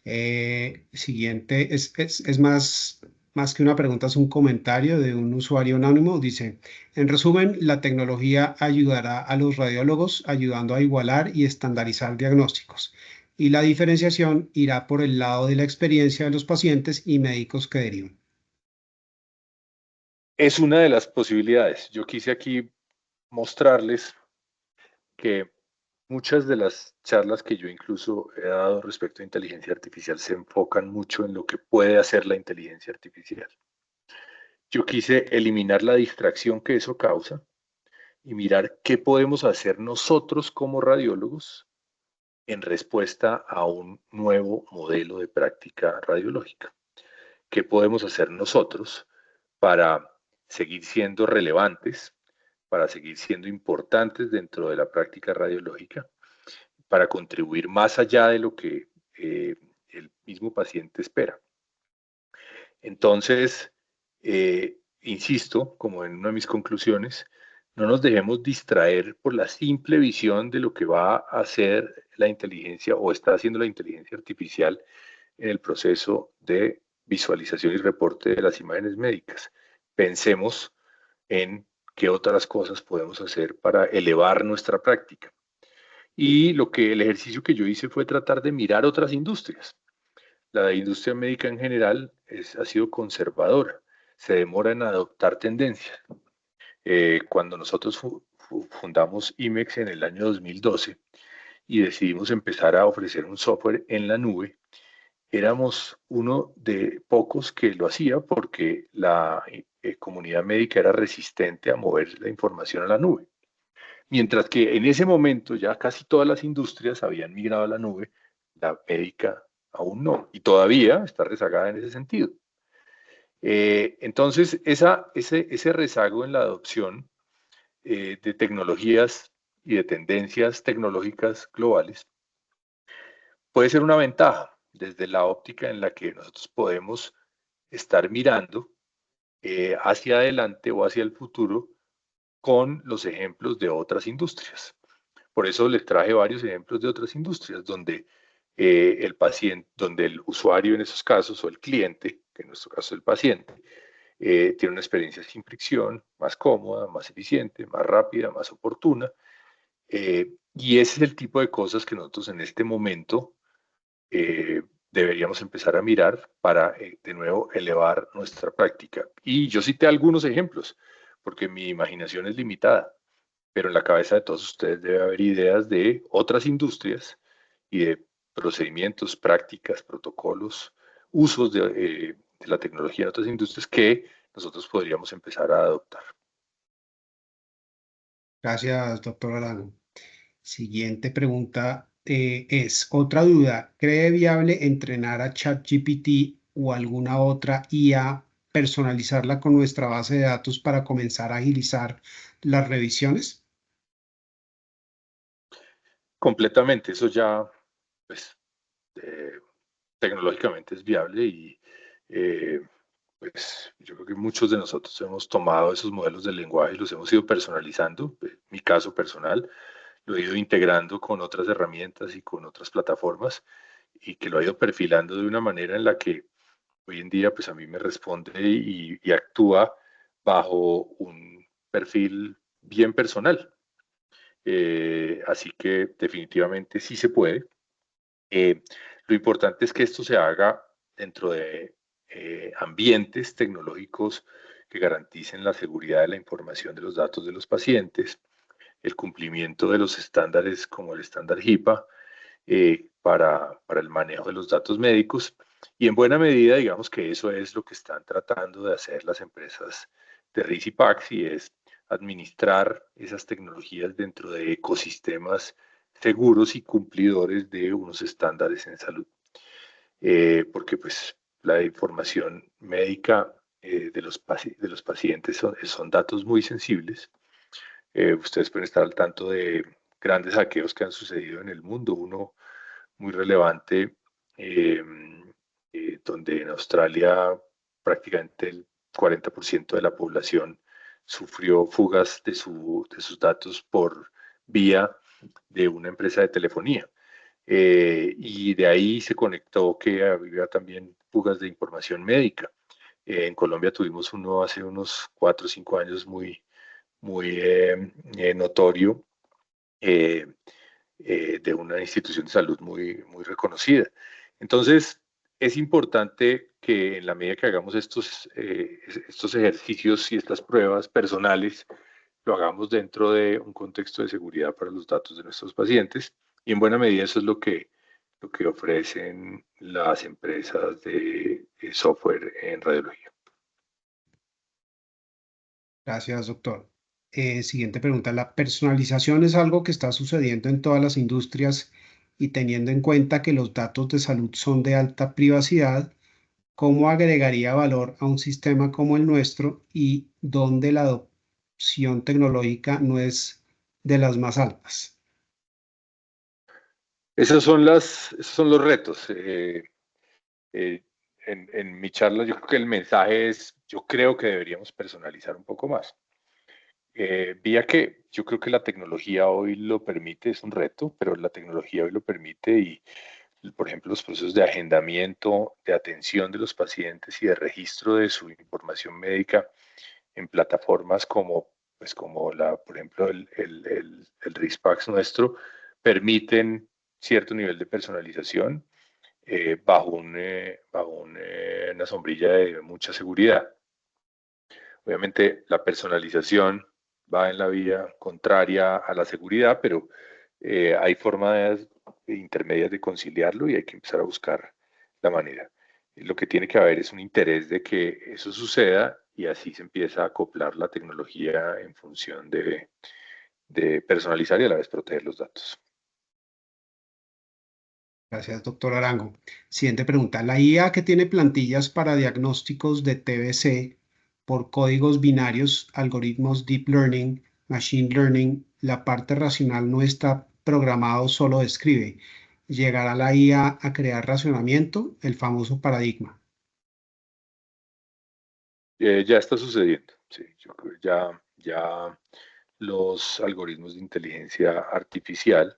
Speaker 1: Siguiente, es más que una pregunta, es un comentario de un usuario anónimo. Dice, en resumen, la tecnología ayudará a los radiólogos ayudando a igualar y estandarizar diagnósticos. Y la diferenciación irá por el lado de la experiencia de los pacientes y médicos que derivan.
Speaker 2: Es una de las posibilidades. Yo quise aquí mostrarles que muchas de las charlas que yo incluso he dado respecto a inteligencia artificial se enfocan mucho en lo que puede hacer la inteligencia artificial. Yo quise eliminar la distracción que eso causa y mirar qué podemos hacer nosotros como radiólogos en respuesta a un nuevo modelo de práctica radiológica. ¿Qué podemos hacer nosotros para seguir siendo relevantes, para seguir siendo importantes dentro de la práctica radiológica, para contribuir más allá de lo que el mismo paciente espera? Entonces, insisto, como en una de mis conclusiones, no nos dejemos distraer por la simple visión de lo que va a hacer la inteligencia o está haciendo la inteligencia artificial en el proceso de visualización y reporte de las imágenes médicas. Pensemos en qué otras cosas podemos hacer para elevar nuestra práctica. Y el ejercicio que yo hice fue tratar de mirar otras industrias. La industria médica en general ha sido conservadora, se demora en adoptar tendencias. Cuando nosotros fundamos IMEXHS en el año 2012 y decidimos empezar a ofrecer un software en la nube, éramos uno de pocos que lo hacía porque la comunidad médica era resistente a mover la información a la nube. Mientras que en ese momento ya casi todas las industrias habían migrado a la nube, la médica aún no, y todavía está rezagada en ese sentido. Entonces, ese rezago en la adopción de tecnologías y de tendencias tecnológicas globales puede ser una ventaja desde la óptica en la que nosotros podemos estar mirando hacia adelante o hacia el futuro con los ejemplos de otras industrias. Por eso les traje varios ejemplos de otras industrias donde el paciente, donde el usuario en esos casos o el cliente, que en nuestro caso es el paciente, tiene una experiencia sin fricción, más cómoda, más eficiente, más rápida, más oportuna. Y ese es el tipo de cosas que nosotros en este momento deberíamos empezar a mirar para, de nuevo, elevar nuestra práctica. Y yo cité algunos ejemplos, porque mi imaginación es limitada, pero en la cabeza de todos ustedes debe haber ideas de otras industrias y de procedimientos, prácticas, protocolos, usos de la tecnología en otras industrias que nosotros podríamos empezar a adoptar.
Speaker 1: Gracias, doctor Arango. Siguiente pregunta es, otra duda, ¿cree viable entrenar a ChatGPT o alguna otra IA, personalizarla con nuestra base de datos para comenzar a agilizar las revisiones?
Speaker 2: Completamente, eso ya, pues, eh, tecnológicamente es viable y eh, pues yo creo que muchos de nosotros hemos tomado esos modelos de lenguaje y los hemos ido personalizando. Mi caso personal, lo he ido integrando con otras herramientas y con otras plataformas y que lo he ido perfilando de una manera en la que hoy en día pues a mí me responde y actúa bajo un perfil bien personal. Así que definitivamente sí se puede. Eh, lo importante es que esto se haga dentro de ambientes tecnológicos que garanticen la seguridad de la información de los datos de los pacientes, el cumplimiento de los estándares como el estándar HIPAA para el manejo de los datos médicos y en buena medida digamos que eso es lo que están tratando de hacer las empresas de RIS y PACS y es administrar esas tecnologías dentro de ecosistemas seguros y cumplidores de unos estándares en salud. Porque pues la información médica de los pacientes son datos muy sensibles. Ustedes pueden estar al tanto de grandes hackeos que han sucedido en el mundo. Uno muy relevante, eh, donde en Australia prácticamente el 40% de la población sufrió fugas de sus datos por vía de una empresa de telefonía. Y de ahí se conectó que había también fugas de información médica. En Colombia tuvimos uno hace unos 4 o 5 años muy notorio, eh, de una institución de salud muy reconocida. Entonces, es importante que en la medida que hagamos estos ejercicios y estas pruebas personales, lo hagamos dentro de un contexto de seguridad para los datos de nuestros pacientes y en buena medida eso es lo que ofrecen las empresas de software en radiología.
Speaker 1: Gracias, doctor. Siguiente pregunta. ¿La personalización es algo que está sucediendo en todas las industrias y teniendo en cuenta que los datos de salud son de alta privacidad? ¿Cómo agregaría valor a un sistema como el nuestro y donde la adopción tecnológica no es de las más altas?
Speaker 2: Esos son los retos. Eh, en mi charla yo creo que el mensaje es, yo creo que deberíamos personalizar un poco más. Vía que yo creo que la tecnología hoy lo permite, es un reto, pero la tecnología hoy lo permite y, por ejemplo, los procesos de agendamiento, de atención de los pacientes y de registro de su información médica en plataformas como, pues como por ejemplo, el RIS-PACS nuestro, permiten cierto nivel de personalización bajo una sombrilla de mucha seguridad. Obviamente la personalización va en la vía contraria a la seguridad, pero hay formas intermedias de conciliarlo y hay que empezar a buscar la manera. Lo que tiene que haber es un interés de que eso suceda y así se empieza a acoplar la tecnología en función de personalizar y a la vez proteger los datos.
Speaker 1: Gracias, doctor Arango. Siguiente pregunta. La IA que tiene plantillas para diagnósticos de TBC por códigos binarios, algoritmos Deep Learning, Machine Learning, la parte racional no está programado, solo describe. ¿Llegará la IA a crear racionamiento, el famoso paradigma?
Speaker 2: Ya está sucediendo, sí, yo creo que ya los algoritmos de inteligencia artificial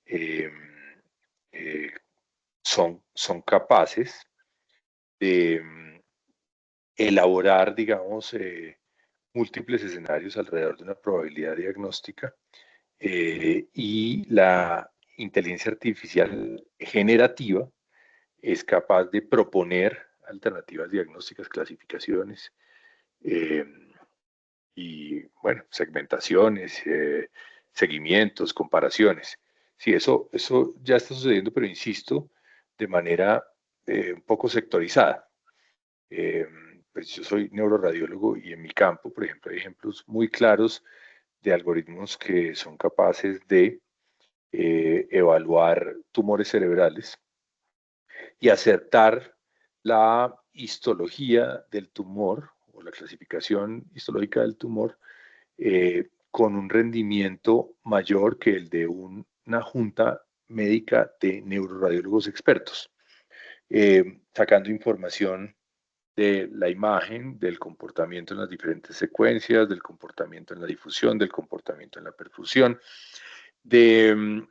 Speaker 2: eh, eh, son capaces de elaborar, digamos, múltiples escenarios alrededor de una probabilidad diagnóstica y la inteligencia artificial generativa es capaz de proponer alternativas diagnósticas, clasificaciones y, bueno, segmentaciones, seguimientos, comparaciones. Sí, eso ya está sucediendo, pero insisto, de manera un poco sectorizada. Pues yo soy neuroradiólogo y en mi campo, por ejemplo, hay ejemplos muy claros de algoritmos que son capaces de evaluar tumores cerebrales y acertar la histología del tumor o la clasificación histológica del tumor con un rendimiento mayor que el de una junta médica de neuroradiólogos expertos, sacando información de la imagen, del comportamiento en las diferentes secuencias, del comportamiento en la difusión, del comportamiento en la perfusión, del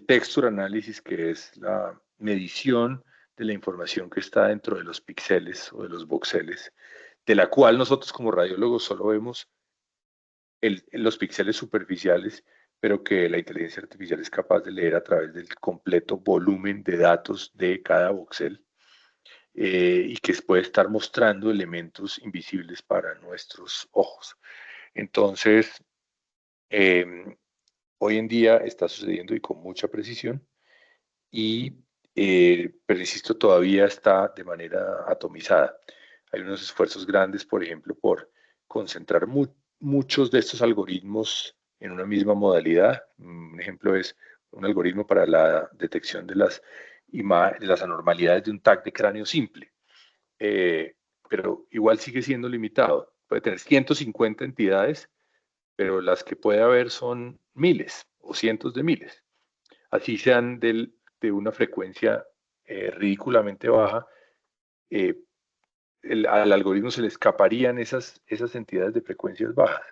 Speaker 2: texture análisis, que es la medición de la información que está dentro de los píxeles o de los voxeles, de la cual nosotros como radiólogos solo vemos los píxeles superficiales, pero que la inteligencia artificial es capaz de leer a través del completo volumen de datos de cada voxel. Y que puede estar mostrando elementos invisibles para nuestros ojos. Entonces, hoy en día está sucediendo y con mucha precisión, pero insisto, todavía está de manera atomizada. Hay unos esfuerzos grandes, por ejemplo, por concentrar muchos de estos algoritmos en una misma modalidad. Un ejemplo es un algoritmo para la detección de las anormalidades de un TAC de cráneo simple. Pero igual sigue siendo limitado. Puede tener 150 entidades, pero las que puede haber son miles o cientos de miles. Así sean de una frecuencia ridículamente baja, al algoritmo se le escaparían esas entidades de frecuencias bajas.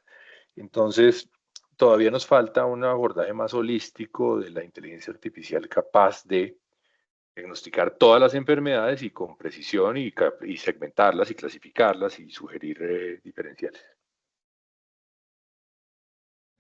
Speaker 2: Entonces, todavía nos falta un abordaje más holístico de la inteligencia artificial capaz de diagnosticar todas las enfermedades y con precisión y segmentarlas y clasificarlas y sugerir diferenciales.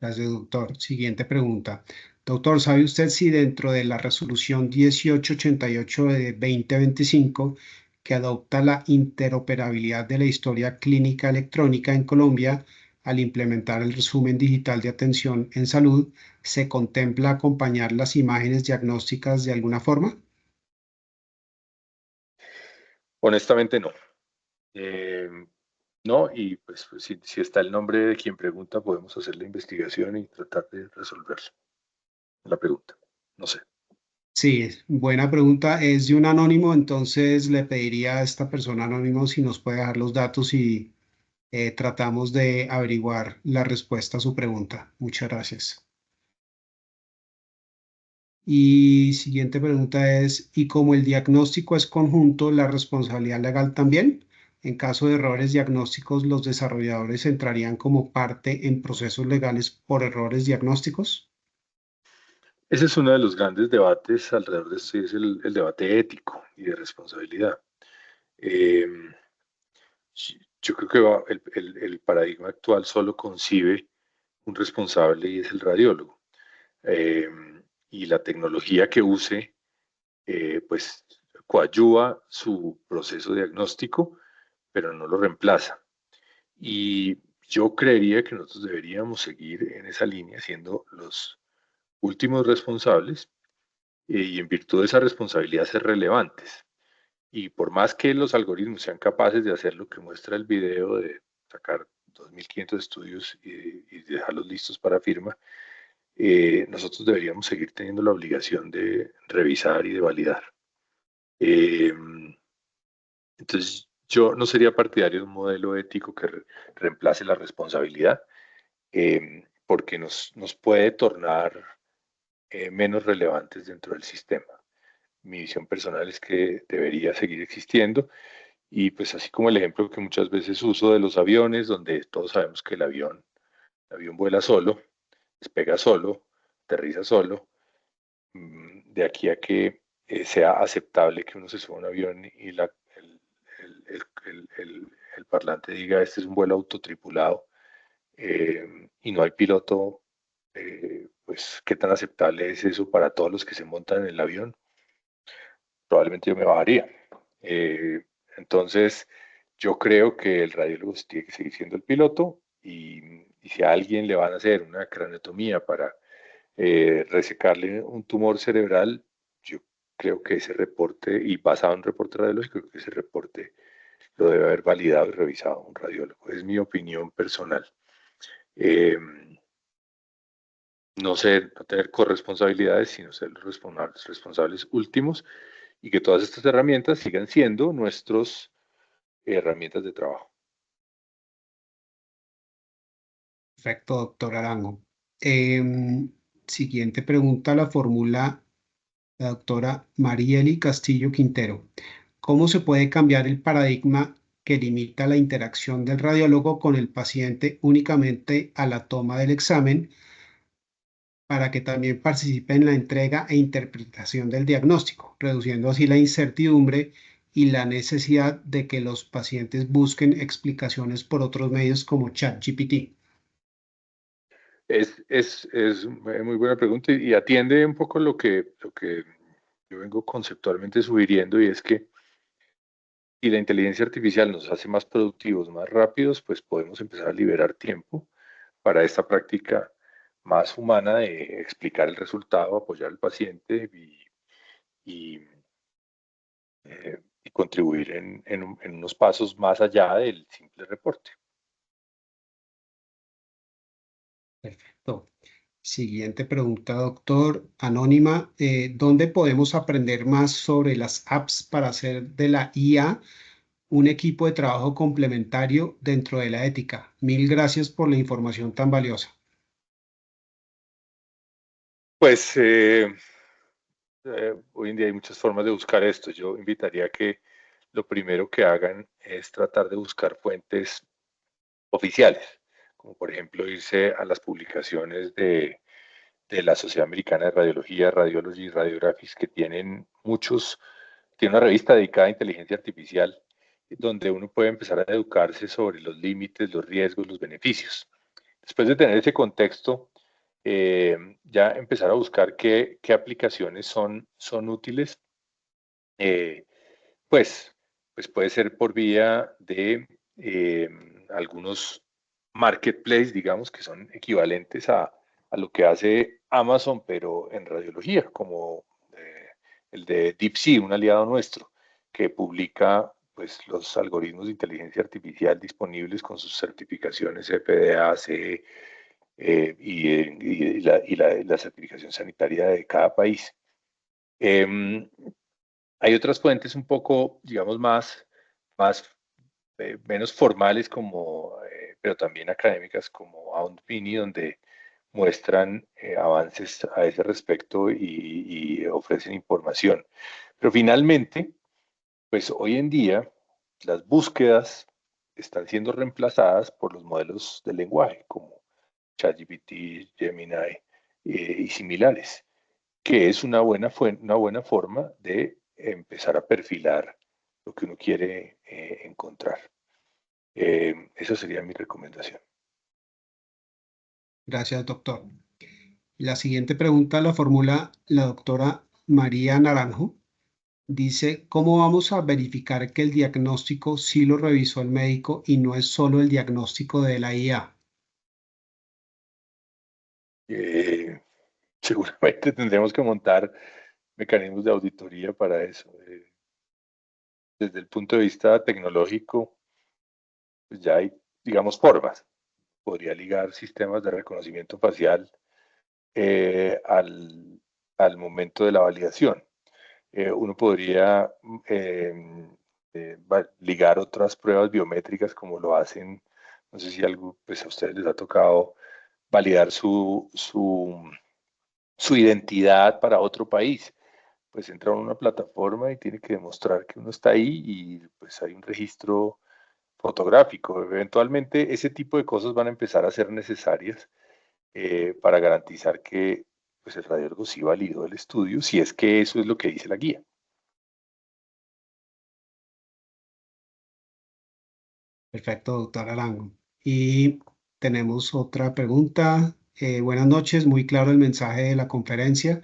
Speaker 1: Gracias, doctor. Siguiente pregunta. Doctor, ¿sabe usted si dentro de la resolución 1888 de 2025, que adopta la interoperabilidad de la historia clínica electrónica en Colombia, al implementar el resumen digital de atención en salud, se contempla acompañar las imágenes diagnósticas de alguna forma?
Speaker 2: Honestamente no. No, y pues si está el nombre de quien pregunta, podemos hacer la investigación y tratar de resolver la pregunta. No sé.
Speaker 1: Sí, buena pregunta. Es de un anónimo, entonces le pediría a esta persona anónimo si nos puede dejar los datos y tratamos de averiguar la respuesta a su pregunta. Muchas gracias. Y siguiente pregunta es, ¿y como el diagnóstico es conjunto, la responsabilidad legal también? En caso de errores diagnósticos, ¿los desarrolladores entrarían como parte en procesos legales por errores diagnósticos?
Speaker 2: Ese es uno de los grandes debates alrededor de esto y es el debate ético y de responsabilidad. Eh, yo creo que el paradigma actual solo concibe un responsable y es el radiólogo. Eh, y la tecnología que use, pues coadyuva su proceso diagnóstico, pero no lo reemplaza. Y yo creería que nosotros deberíamos seguir en esa línea siendo los últimos responsables y en virtud de esa responsabilidad ser relevantes. Y por más que los algoritmos sean capaces de hacer lo que muestra el video, de sacar 2.500 estudios y dejarlos listos para firma, nosotros deberíamos seguir teniendo la obligación de revisar y de validar. Eh, entonces, yo no sería partidario de un modelo ético que reemplace la responsabilidad, porque nos puede tornar menos relevantes dentro del sistema. Mi visión personal es que debería seguir existiendo y pues así como el ejemplo que muchas veces uso de los aviones, donde todos sabemos que el avión vuela solo, despega solo, aterriza solo, de aquí a que sea aceptable que uno se suba a un avión y el parlante diga este es un vuelo autotripulado y no hay piloto, pues qué tan aceptable es eso para todos los que se montan en el avión. probablemente yo me bajaría. Entonces, yo creo que el radiólogo tiene que seguir siendo el piloto y si a alguien le van a hacer una craneotomía para resecarle un tumor cerebral, yo creo que ese reporte, y basado en un reporte radiológico, creo que ese reporte lo debe haber validado y revisado un radiólogo. Es mi opinión personal. No ser, no tener corresponsabilidades, sino ser los responsables últimos y que todas estas herramientas sigan siendo nuestras herramientas de trabajo.
Speaker 1: Perfecto, doctor Arango. Siguiente pregunta la formula la doctora Marieli Castillo Quintero. ¿Cómo se puede cambiar el paradigma que limita la interacción del radiólogo con el paciente únicamente a la toma del examen para que también participe en la entrega e interpretación del diagnóstico, reduciendo así la incertidumbre y la necesidad de que los pacientes busquen explicaciones por otros medios como ChatGPT?
Speaker 2: Es muy buena pregunta y atiende un poco lo que yo vengo conceptualmente sugiriendo, y es que si la inteligencia artificial nos hace más productivos, más rápidos, pues podemos empezar a liberar tiempo para esta práctica más humana de explicar el resultado, apoyar al paciente y, y contribuir en unos pasos más allá del simple reporte.
Speaker 1: Perfecto. Siguiente pregunta, doctor. Anónima. ¿Dónde podemos aprender más sobre las apps para hacer de la IA un equipo de trabajo complementario dentro de la ética? Mil gracias por la información tan valiosa.
Speaker 2: Pues hoy en día hay muchas formas de buscar esto. Yo invitaría a que lo primero que hagan es tratar de buscar fuentes oficiales, como por ejemplo irse a las publicaciones de la Sociedad Americana de Radiología, Radiology y Radiographics, que tienen tiene una revista dedicada a inteligencia artificial, donde uno puede empezar a educarse sobre los límites, los riesgos, los beneficios. Después de tener ese contexto, ya empezar a buscar qué aplicaciones son útiles, eh, pues, pues puede ser por vía de algunos marketplaces, digamos, que son equivalentes a lo que hace Amazon, pero en radiología, como el de DeepSea, un aliado nuestro, que publica pues, los algoritmos de inteligencia artificial disponibles con sus certificaciones FDA, CE, la certificación sanitaria de cada país. Hay otras fuentes un poco, digamos, menos formales, pero también académicas, como Audpini, donde muestran avances a ese respecto y ofrecen información. Pero finalmente, pues hoy en día las búsquedas están siendo reemplazadas por los modelos de lenguaje, como ChatGPT, Gemini y similares, que es una buena forma de empezar a perfilar lo que uno quiere encontrar. Esa sería mi recomendación.
Speaker 1: Gracias, doctor. La siguiente pregunta la formula la doctora María Naranjo. Dice, ¿cómo vamos a verificar que el diagnóstico sí lo revisó el médico y no es solo el diagnóstico de la IA?
Speaker 2: Seguramente tendremos que montar mecanismos de auditoría para eso. Desde el punto de vista tecnológico, pues ya hay, digamos, formas. Podría ligar sistemas de reconocimiento facial eh, al, al momento de la validación. Uno podría ligar otras pruebas biométricas como lo hacen, no sé si algo, pues a ustedes les ha tocado validar su identidad para otro país. Pues entra a una plataforma y tiene que demostrar que uno está ahí y pues hay un registro fotográfico. Eventualmente ese tipo de cosas van a empezar a ser necesarias para garantizar que pues, el radiólogo sí validó el estudio, si es que eso es lo que dice la guía.
Speaker 1: Perfecto, doctor Arango. Y tenemos otra pregunta. Buenas noches, muy claro el mensaje de la conferencia.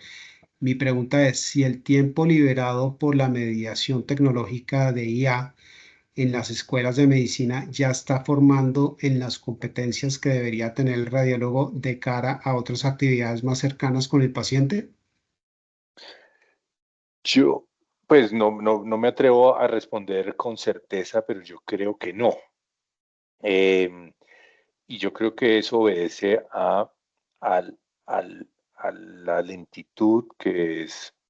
Speaker 1: Mi pregunta es si el tiempo liberado por la mediación tecnológica de IA en las escuelas de medicina ya está formando en las competencias que debería tener el radiólogo de cara a otras actividades más cercanas con el paciente.
Speaker 2: Yo, pues no me atrevo a responder con certeza, pero yo creo que no. Em, y yo creo que eso obedece al- a la lentitud que es